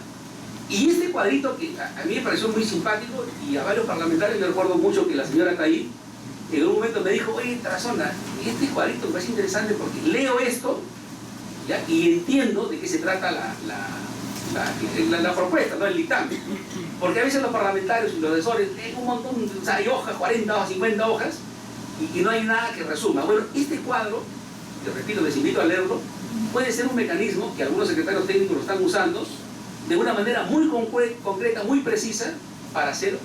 Y este cuadrito que a mí me pareció muy simpático y a varios parlamentarios me recuerdo mucho que la señora Caí en un momento me dijo, oye, Tarazona, este cuadrito me parece interesante porque leo esto, ¿ya? Y entiendo de qué se trata la propuesta, ¿no? El dictamen. Porque a veces los parlamentarios y los asesores tienen un montón, o sea, hay hojas, 40 o 50 hojas, y no hay nada que resuma. Bueno, este cuadro, que repito, les invito a leerlo, puede ser un mecanismo que algunos secretarios técnicos lo están usando de una manera muy concreta, muy precisa, para hacer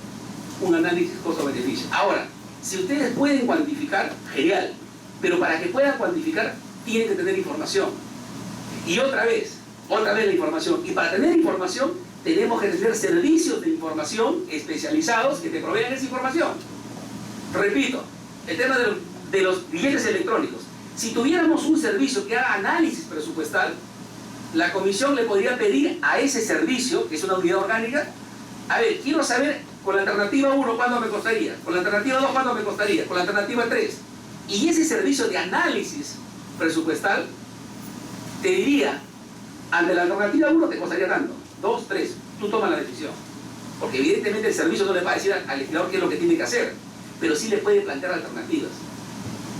un análisis costo-beneficio. Ahora, si ustedes pueden cuantificar, genial, pero para que puedan cuantificar, tienen que tener información. Y otra vez la información. Y para tener información, tenemos que tener servicios de información especializados que te provean esa información. Repito, el tema de los billetes electrónicos. Si tuviéramos un servicio que haga análisis presupuestal, la comisión le podría pedir a ese servicio, que es una unidad orgánica, a ver, quiero saber con la alternativa 1 cuánto me costaría, con la alternativa 2 cuánto me costaría, con la alternativa 3. Y ese servicio de análisis presupuestal te diría, ante la alternativa 1 te costaría tanto, 2, 3, tú tomas la decisión. Porque evidentemente el servicio no le va a decir al legislador qué es lo que tiene que hacer, pero sí le puede plantear alternativas.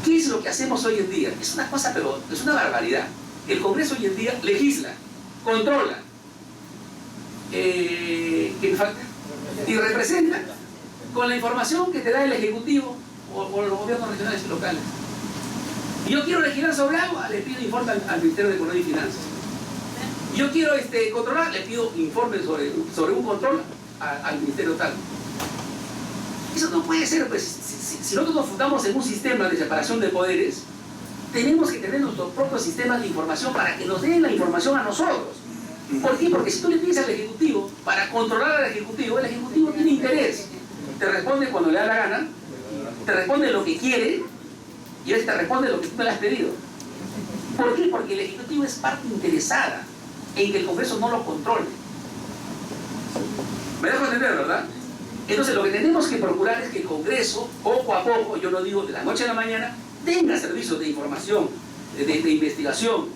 ¿Qué es lo que hacemos hoy en día? Es una cosa, pero es una barbaridad. El Congreso hoy en día legisla, controla, ¿qué me falta? Y representa con la información que te da el Ejecutivo o los gobiernos regionales y locales. Yo quiero legislar sobre agua, le pido informe al Ministerio de Economía y Finanzas. Yo quiero controlar, le pido informe sobre un control al Ministerio tal. Eso no puede ser, pues, si nosotros nos fundamos en un sistema de separación de poderes, tenemos que tener nuestros propios sistemas de información para que nos den la información a nosotros. ¿Por qué? Porque si tú le pides al Ejecutivo para controlar al Ejecutivo, el Ejecutivo tiene interés. Te responde cuando le da la gana, te responde lo que quiere y él te responde lo que tú le has pedido. ¿Por qué? Porque el Ejecutivo es parte interesada en que el Congreso no lo controle. ¿Me dejo entender, verdad? Entonces lo que tenemos que procurar es que el Congreso, poco a poco, yo no digo de la noche a la mañana, tenga servicios de información, de investigación,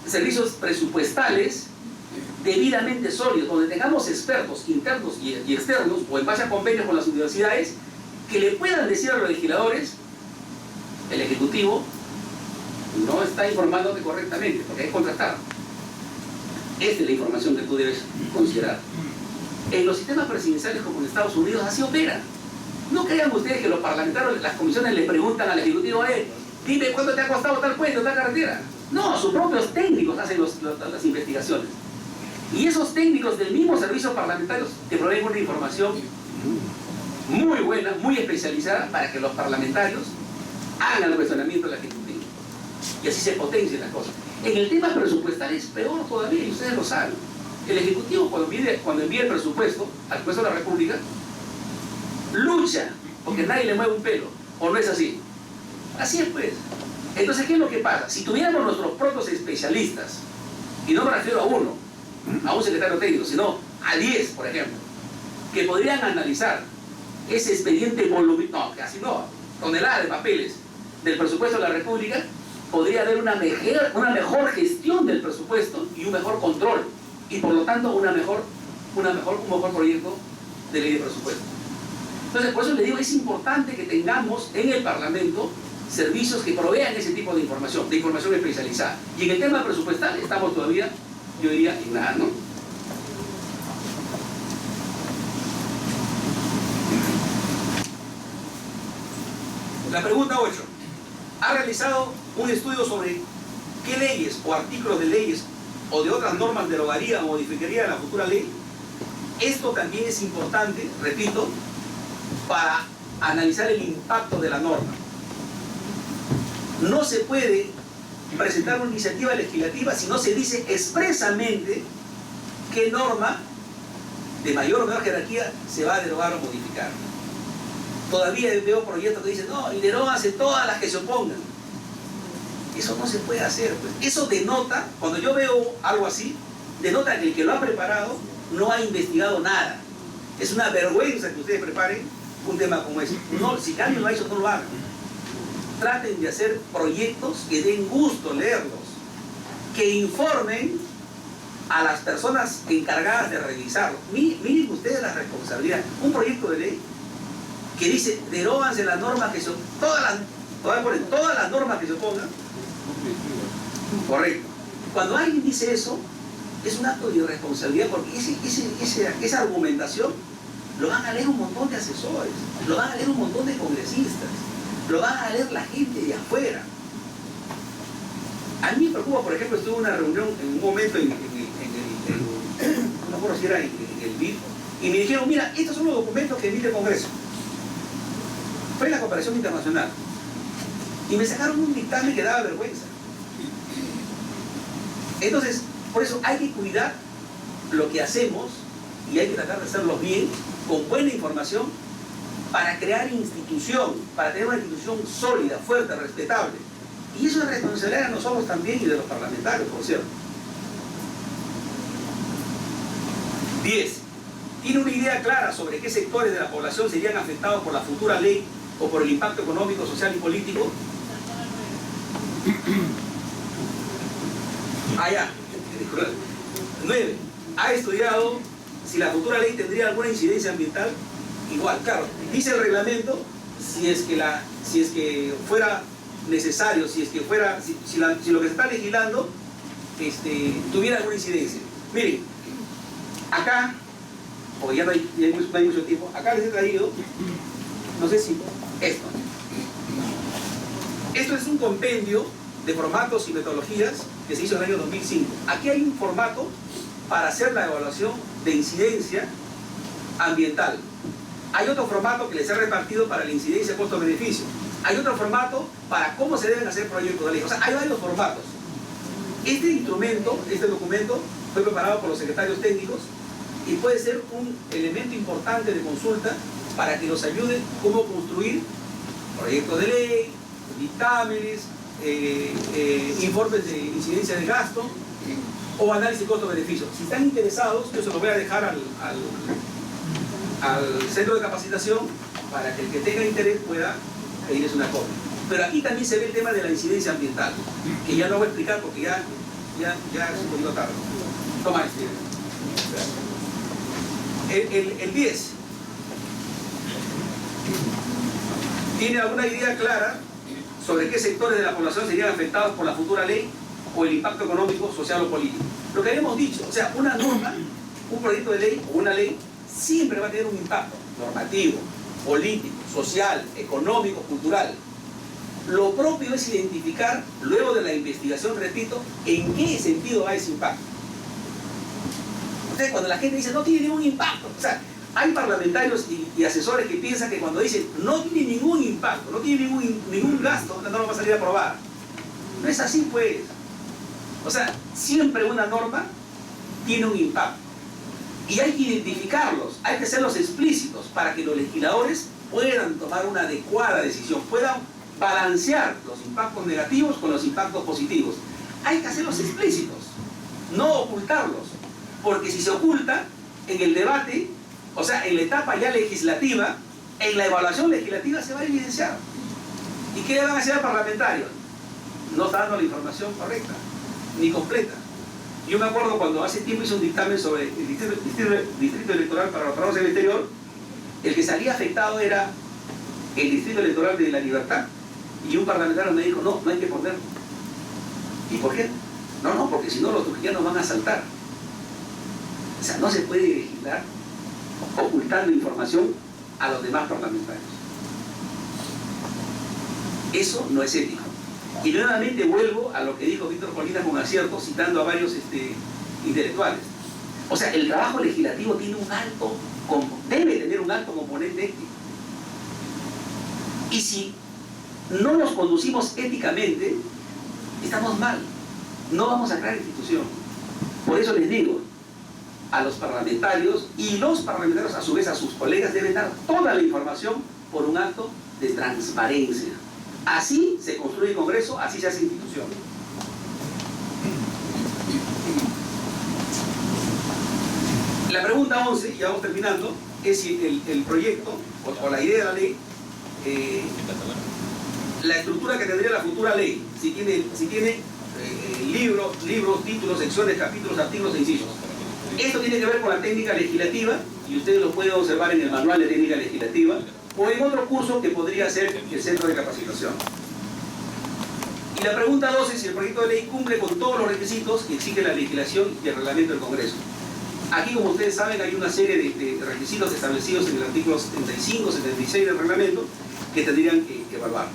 servicios presupuestales debidamente sólidos, donde tengamos expertos internos y externos, o en base a convenios con las universidades, que le puedan decir a los legisladores, el Ejecutivo no está informándote correctamente, porque hay que contratar. Esta es la información que tú debes considerar. En los sistemas presidenciales como en Estados Unidos así opera. No crean ustedes que los parlamentarios, las comisiones le preguntan al Ejecutivo, dime cuánto te ha costado tal puente o tal carretera. No, sus propios técnicos hacen las investigaciones. Y esos técnicos del mismo servicio parlamentario te proveen una información muy buena, muy especializada para que los parlamentarios hagan el cuestionamiento del Ejecutivo. Y así se potencien las cosas. En el tema presupuestal es peor todavía, y ustedes lo saben. El Ejecutivo cuando envía el presupuesto al Congreso de la República, lucha porque nadie le mueve un pelo, ¿o no es así? Así es, pues. Entonces, ¿qué es lo que pasa? Si tuviéramos nuestros propios especialistas, y no me refiero a uno, a un secretario técnico, sino a 10, por ejemplo, que podrían analizar ese expediente voluminoso, no, casi no, toneladas de papeles del presupuesto de la República, podría haber una mejor gestión del presupuesto y un mejor control, y por lo tanto un mejor proyecto de ley de presupuesto. Entonces, por eso le digo, es importante que tengamos en el Parlamento servicios que provean ese tipo de información especializada. Y en el tema presupuestal estamos todavía, yo diría, en nada, ¿no? La pregunta 8. ¿Ha realizado un estudio sobre qué leyes o artículos de leyes o de otras normas derogaría o modificaría la futura ley? Esto también es importante, repito, para analizar el impacto de la norma. No se puede presentar una iniciativa legislativa si no se dice expresamente qué norma de mayor o menor jerarquía se va a derogar o modificar. Todavía veo proyectos que dicen, no, y deróganse todas las que se opongan. Eso no se puede hacer, pues. Eso denota, cuando yo veo algo así, denota que el que lo ha preparado no ha investigado nada. Es una vergüenza que ustedes preparen un tema como ese. No, si alguien lo ha hecho, no lo hagan. Traten de hacer proyectos que den gusto leerlos, que informen a las personas encargadas de revisarlo. Miren ustedes la responsabilidad. Un proyecto de ley que dice, deróganse las normas que son, todas las normas que se opongan. Correcto. Cuando alguien dice eso, es un acto de irresponsabilidad, porque esa argumentación lo van a leer un montón de asesores, lo van a leer un montón de congresistas, lo van a leer la gente de afuera. A mí me preocupa, por ejemplo, estuve en una reunión en un momento no me acuerdo si era en el BID, y me dijeron, mira, estos son los documentos que emite el Congreso. Fue la cooperación internacional. Y me sacaron un dictamen que daba vergüenza. Entonces, por eso hay que cuidar lo que hacemos y hay que tratar de hacerlo bien, con buena información, para crear institución, para tener una institución sólida, fuerte, respetable. Y eso es responsabilidad de nosotros también y de los parlamentarios, por cierto. 10. ¿Tiene una idea clara sobre qué sectores de la población serían afectados por la futura ley o por el impacto económico, social y político? Ya. 9. ¿Ha estudiado si la futura ley tendría alguna incidencia ambiental? Igual, claro. Dice el reglamento si es que fuera necesario, si lo que se está legislando tuviera alguna incidencia. Miren, acá, porque ya no hay mucho tiempo, acá les he traído, no sé si esto. Esto es un compendio de formatos y metodologías que se hizo en el año 2005. Aquí hay un formato para hacer la evaluación de incidencia ambiental. Hay otro formato que les he repartido para la incidencia costo-beneficio. Hay otro formato para cómo se deben hacer proyectos de ley. O sea, hay varios formatos. Este documento fue preparado por los secretarios técnicos y puede ser un elemento importante de consulta para que nos ayude cómo construir proyectos de ley, dictámenes, informes de incidencia de gasto o análisis costo-beneficio. Si están interesados, yo se los voy a dejar al centro de capacitación para que el que tenga interés pueda pedirles una copia. Pero aquí también se ve el tema de la incidencia ambiental, que ya no voy a explicar porque ya es un poquito tarde. Toma el 10. ¿Tiene alguna idea clara sobre qué sectores de la población serían afectados por la futura ley o el impacto económico, social o político? Lo que habíamos dicho, o sea, una norma, un proyecto de ley o una ley siempre va a tener un impacto normativo, político, social, económico, cultural. Lo propio es identificar, luego de la investigación, repito, en qué sentido va ese impacto. Entonces, cuando la gente dice no tiene ningún impacto, o sea, hay parlamentarios y asesores que piensan que cuando dicen no tiene ningún impacto, no tiene ningún gasto, la norma va a salir aprobada. No es así, pues. O sea, siempre una norma tiene un impacto. Y hay que identificarlos, hay que hacerlos explícitos para que los legisladores puedan tomar una adecuada decisión, puedan balancear los impactos negativos con los impactos positivos. Hay que hacerlos explícitos, no ocultarlos, porque si se oculta en el debate, o sea, en la etapa ya legislativa, en la evaluación legislativa se va a evidenciar. ¿Y qué le van a hacer al parlamentario? No está dando la información correcta, ni completa. Yo me acuerdo cuando hace tiempo hice un dictamen sobre el distrito electoral para los trabajos del exterior, el que salía afectado era el distrito electoral de La Libertad. Y un parlamentario me dijo, no hay que ponerlo. ¿Y por qué? No, porque si no los trujillanos van a saltar. O sea, no se puede legislar ocultando información a los demás parlamentarios. Eso no es ético. Y nuevamente vuelvo a lo que dijo Víctor Colina con acierto, citando a varios intelectuales. O sea, el trabajo legislativo tiene debe tener un alto componente ético. Y si no nos conducimos éticamente, estamos mal. No vamos a crear institución. Por eso les digo a los parlamentarios, y los parlamentarios a su vez a sus colegas deben dar toda la información por un acto de transparencia. Así se construye el Congreso, así se hace institución. La pregunta 11, ya vamos terminando, es si el proyecto o la idea de la ley, la estructura que tendría la futura ley, si tiene libros, títulos, secciones, capítulos, artículos e incisos. Esto tiene que ver con la técnica legislativa, y ustedes lo pueden observar en el manual de técnica legislativa, o en otro curso que podría ser el centro de capacitación. Y la pregunta 12 es si el proyecto de ley cumple con todos los requisitos que exige la legislación y el reglamento del Congreso. Aquí, como ustedes saben, hay una serie de requisitos establecidos en el artículo 75, 76 del reglamento que tendrían que evaluar.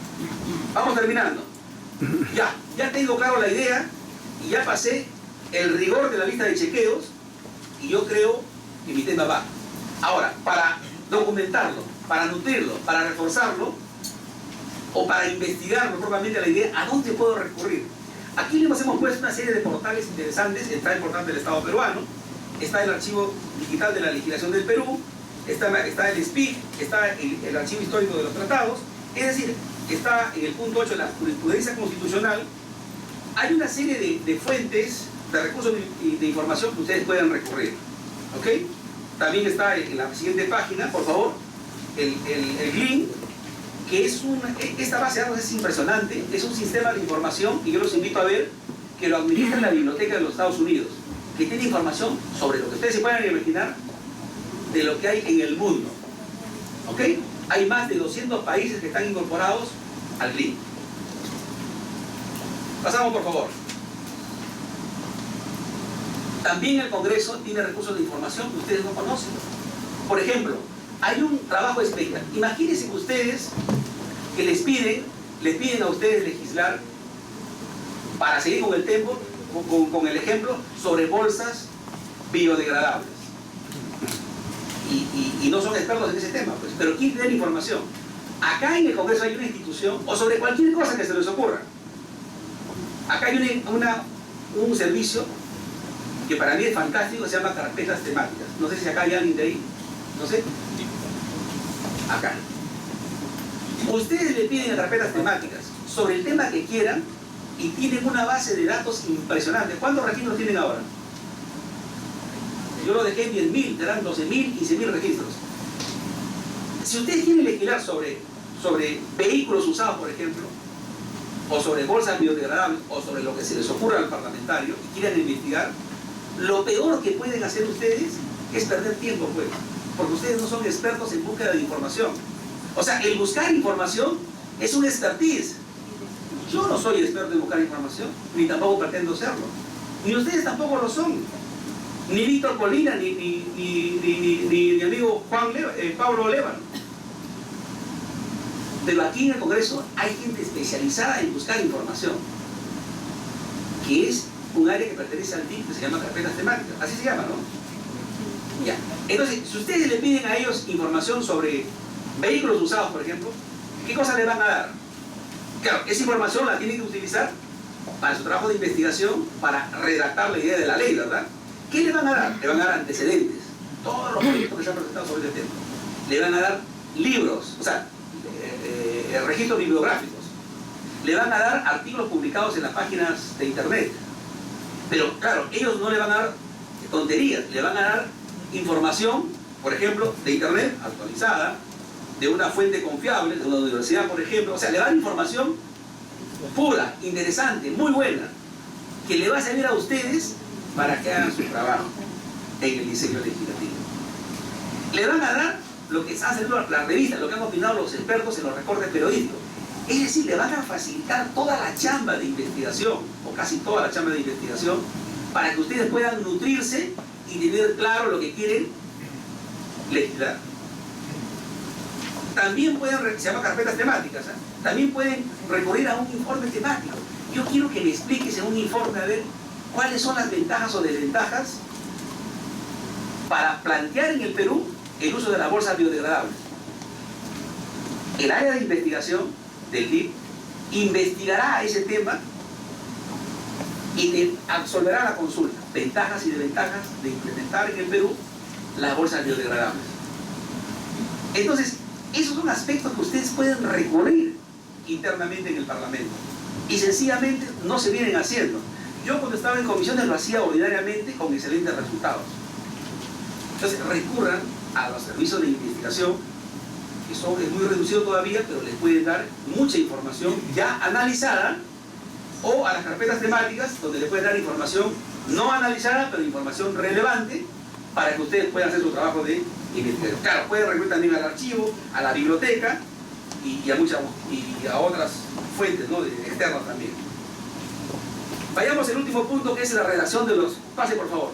Vamos terminando. Ya tengo claro la idea y ya pasé el rigor de la lista de chequeos y yo creo que mi tema va. Ahora, para documentarlo, para nutrirlo, para reforzarlo o para investigarlo propiamente la idea, ¿a dónde puedo recurrir? Aquí les hemos puesto una serie de portales interesantes. Está el portal del Estado peruano, está el archivo digital de la legislación del Perú, está el SPIC, está el archivo histórico de los tratados, es decir, está en el punto 8 de la jurisprudencia constitucional. Hay una serie de fuentes, de recursos de información que ustedes pueden recurrir. ¿Ok? También está en la siguiente página, por favor, el link, que es esta base de datos es impresionante, es un sistema de información, y yo los invito a ver, que lo administra la Biblioteca de los Estados Unidos, que tiene información sobre lo que ustedes se puedan imaginar de lo que hay en el mundo. ¿Ok? Hay más de 200 países que están incorporados al CLIN. Pasamos, por favor. También el Congreso tiene recursos de información que ustedes no conocen. Por ejemplo, hay un trabajo especial. Imagínense que ustedes que les piden a ustedes legislar, para seguir con el tiempo, con el ejemplo, sobre bolsas biodegradables. Y no son expertos en ese tema, pues, pero quieren tener información. Acá en el Congreso hay una institución, o sobre cualquier cosa que se les ocurra. Acá hay un servicio que para mí es fantástico, se llama carpetas temáticas. No sé si acá hay alguien de ahí, no sé. Acá. Ustedes le piden carpetas temáticas sobre el tema que quieran y tienen una base de datos impresionante. ¿Cuántos registros tienen ahora? Yo lo dejé en 10.000, serán 12.000, 15.000 registros. Si ustedes quieren legislar sobre vehículos usados, por ejemplo, o sobre bolsas biodegradables, o sobre lo que se les ocurra al parlamentario y quieran investigar, lo peor que pueden hacer ustedes es perder tiempo, pues, porque ustedes no son expertos en búsqueda de información. O sea, el buscar información es un expertise. Yo no soy experto en buscar información, ni tampoco pretendo serlo. Ni ustedes tampoco lo son. Ni Víctor Colina, ni mi amigo Pablo Lévano. Pero aquí en el Congreso hay gente especializada en buscar información, que es un área que pertenece al DIC, que se llama carpetas temáticas. Así se llama, ¿no? Ya. Entonces, si ustedes le piden a ellos información sobre vehículos usados, por ejemplo, ¿qué cosas le van a dar? Claro, esa información la tienen que utilizar para su trabajo de investigación, para redactar la idea de la ley, ¿verdad? ¿Qué le van a dar? Le van a dar antecedentes, todos los proyectos que se han presentado sobre este tema. Le van a dar libros, o sea, registros bibliográficos. Le van a dar artículos publicados en las páginas de internet. Pero claro, ellos no le van a dar tonterías, le van a dar información, por ejemplo, de internet actualizada, de una fuente confiable, de una universidad, por ejemplo. O sea, le dan información pura, interesante, muy buena, que le va a servir a ustedes para que hagan su trabajo en el diseño legislativo. Le van a dar lo que hacen las revistas, lo que han opinado los expertos en los recortes periodísticos. Es decir, le van a facilitar toda la chamba de investigación, o casi toda la chamba de investigación, para que ustedes puedan nutrirse y tener claro lo que quieren legislar. también pueden, se llama carpetas temáticas, ¿eh? También pueden recurrir a un informe temático. Yo quiero que me expliques en un informe, a ver, cuáles son las ventajas o desventajas para plantear en el Perú el uso de las bolsas biodegradables. El área de investigación del DIP investigará ese tema y te absolverá la consulta, ventajas y desventajas de implementar en el Perú las bolsas biodegradables. Entonces, esos son aspectos que ustedes pueden recurrir internamente en el Parlamento y sencillamente no se vienen haciendo. Yo cuando estaba en comisiones lo hacía ordinariamente con excelentes resultados. Entonces recurran a los servicios de investigación, que es muy reducido todavía, pero les pueden dar mucha información ya analizada, o a las carpetas temáticas, donde les pueden dar información no analizada, pero información relevante, para que ustedes puedan hacer su trabajo de investigación. Claro, pueden recurrir también al archivo, a la biblioteca y a otras fuentes, ¿no?, externas también. Vayamos al último punto, que es la redacción de los... Pase, por favor.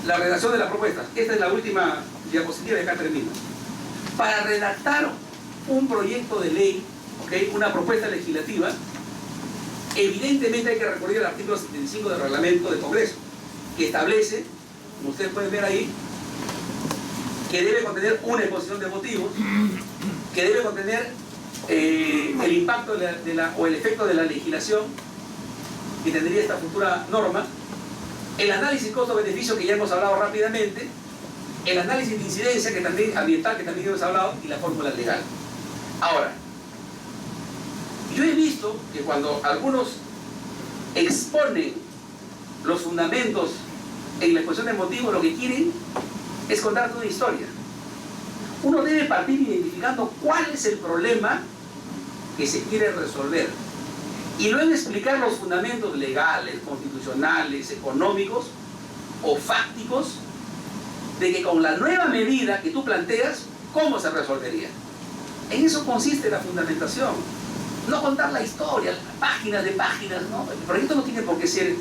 La redacción de las propuestas. Esta es la última diapositiva y acá termino. Para redactar un proyecto de ley, ¿okay?, una propuesta legislativa, evidentemente hay que recurrir al artículo 75 del reglamento del Congreso, que establece, como ustedes pueden ver ahí, que debe contener una exposición de motivos, que debe contener el impacto o el efecto de la legislación que tendría esta futura norma, el análisis costo-beneficio, que ya hemos hablado rápidamente, el análisis de incidencia ambiental, que también hemos hablado, y la fórmula legal. Ahora, yo he visto que cuando algunos exponen los fundamentos en la exposición de motivos, lo que quieren es contarte una historia. Uno debe partir identificando cuál es el problema que se quiere resolver y luego explicar los fundamentos legales, constitucionales, económicos o fácticos de que con la nueva medida que tú planteas, ¿cómo se resolvería? En eso consiste la fundamentación. No contar la historia, páginas de páginas, ¿no? El proyecto no tiene por qué ser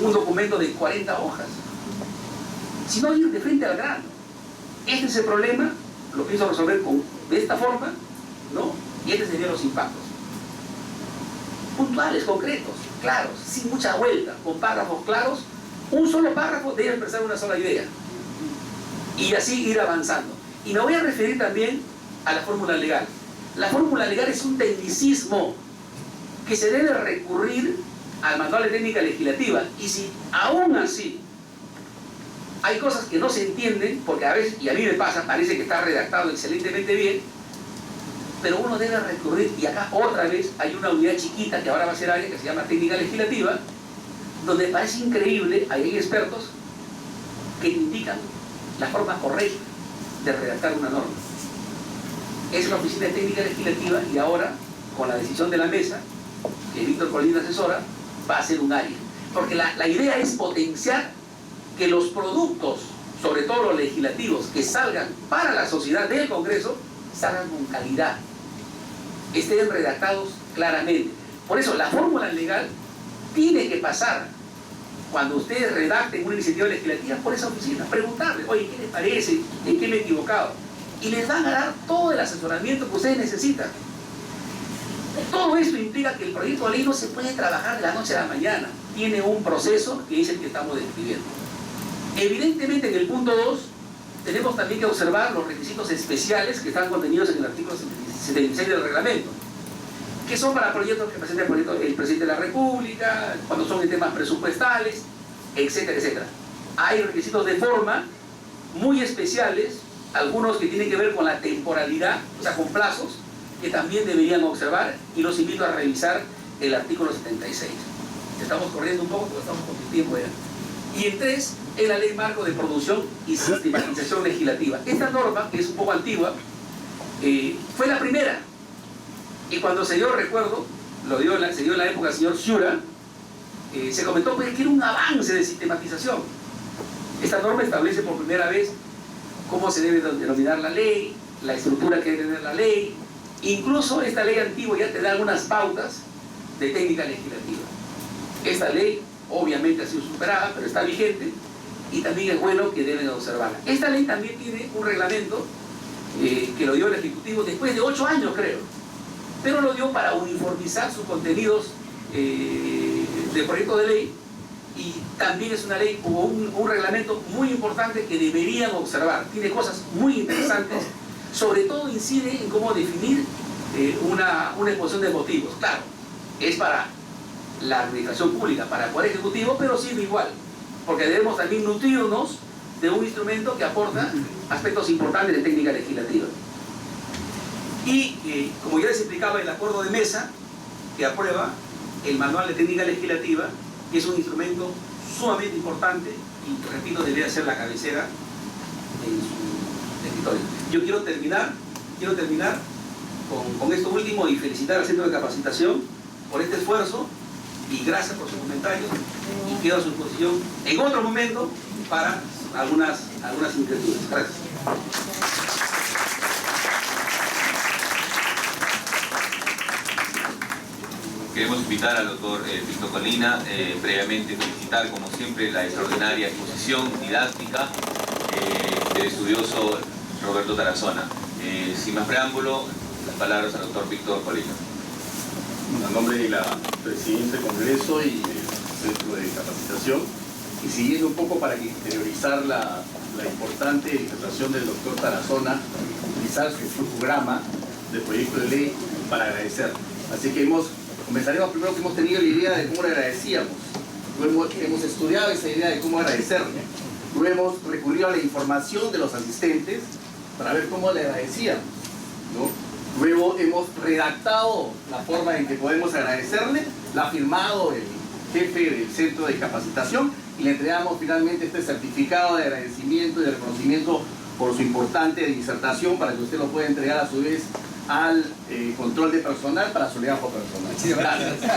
un documento de 40 hojas, sino ir de frente al grano. Este es el problema, lo pienso resolver de esta forma, ¿no? Y estos serían los impactos. Puntuales, concretos, claros, sin mucha vuelta, con párrafos claros. Un solo párrafo debe expresar una sola idea. Y así ir avanzando. Y me voy a referir también a la fórmula legal. La fórmula legal es un tecnicismo que se debe recurrir al manual de técnica legislativa. Y si aún así hay cosas que no se entienden, porque a veces, y a mí me pasa, parece que está redactado excelentemente bien, pero uno debe recurrir, y acá otra vez hay una unidad chiquita que ahora va a ser área, que se llama técnica legislativa, donde parece increíble, hay expertos que indican la forma correcta de redactar una norma. Es la oficina de técnica legislativa, y ahora, con la decisión de la mesa, que Víctor Colina asesora, va a ser un área. Porque la idea es potenciar que los productos, sobre todo los legislativos, que salgan para la sociedad del Congreso, salgan con calidad, estén redactados claramente. Por eso la fórmula legal tiene que pasar, cuando ustedes redacten una iniciativa legislativa, por esa oficina, preguntarle, oye, ¿qué les parece? ¿En qué me he equivocado? Y les van a dar todo el asesoramiento que ustedes necesitan. Todo esto implica que el proyecto de ley no se puede trabajar de la noche a la mañana. Tiene un proceso que es el que estamos describiendo. Evidentemente, en el punto 2, tenemos también que observar los requisitos especiales que están contenidos en el artículo 76 del reglamento, que son para proyectos que presenta el presidente de la República, cuando son en temas presupuestales, etcétera, etcétera. Hay requisitos de forma muy especiales, algunos que tienen que ver con la temporalidad, o sea, con plazos, que también deberían observar, y los invito a revisar el artículo 76. Estamos corriendo un poco porque estamos con el tiempo ya. Y en 3, es la Ley Marco de Producción y Sistematización Legislativa. Esta norma, que es un poco antigua, fue la primera. Y cuando se dio, recuerdo, se dio en la época del señor Shura, se comentó pues, que era un avance de sistematización. Esta norma establece por primera vez cómo se debe denominar la ley, la estructura que debe tener la ley. Incluso esta ley antigua ya te da algunas pautas de técnica legislativa. Esta ley obviamente ha sido superada, pero está vigente y también es bueno que deben observarla. Esta ley también tiene un reglamento que lo dio el Ejecutivo después de 8 años, creo. Pero lo dio para uniformizar sus contenidos de proyecto de ley, y también es una ley o un reglamento muy importante que deberían observar. Tiene cosas muy interesantes, sobre todo incide en cómo definir una exposición de motivos. Claro, es para la administración pública, para el Poder Ejecutivo, pero sirve igual, porque debemos también nutrirnos de un instrumento que aporta aspectos importantes de técnica legislativa. Y como ya les explicaba, el acuerdo de mesa que aprueba el manual de técnica legislativa, que es un instrumento sumamente importante y, repito, debería ser la cabecera en su escritorio. Yo quiero terminar con esto último y felicitar al Centro de Capacitación por este esfuerzo, y gracias por sus comentarios, y quedo a su disposición en otro momento para algunas inquietudes. Gracias. Queremos invitar al doctor Víctor Colina, previamente felicitar como siempre la extraordinaria exposición didáctica del estudioso Roberto Tarazona. Sin más preámbulo, las palabras al doctor Víctor Colina. A nombre de la Presidenta del Congreso y del Centro de Capacitación, y siguiendo un poco para interiorizar la importante disertación del doctor Tarazona, utilizar su programa de proyecto de ley para agradecer. Así que comenzaremos primero que hemos tenido la idea de cómo le agradecíamos. Luego hemos estudiado esa idea de cómo agradecerle. Luego hemos recurrido a la información de los asistentes para ver cómo le agradecíamos, ¿no? Luego hemos redactado la forma en que podemos agradecerle, la ha firmado el jefe del Centro de Capacitación, y le entregamos finalmente este certificado de agradecimiento y de reconocimiento por su importante disertación, para que usted lo pueda entregar a su vez al control de personal para su legajo personal. Muchísimas gracias.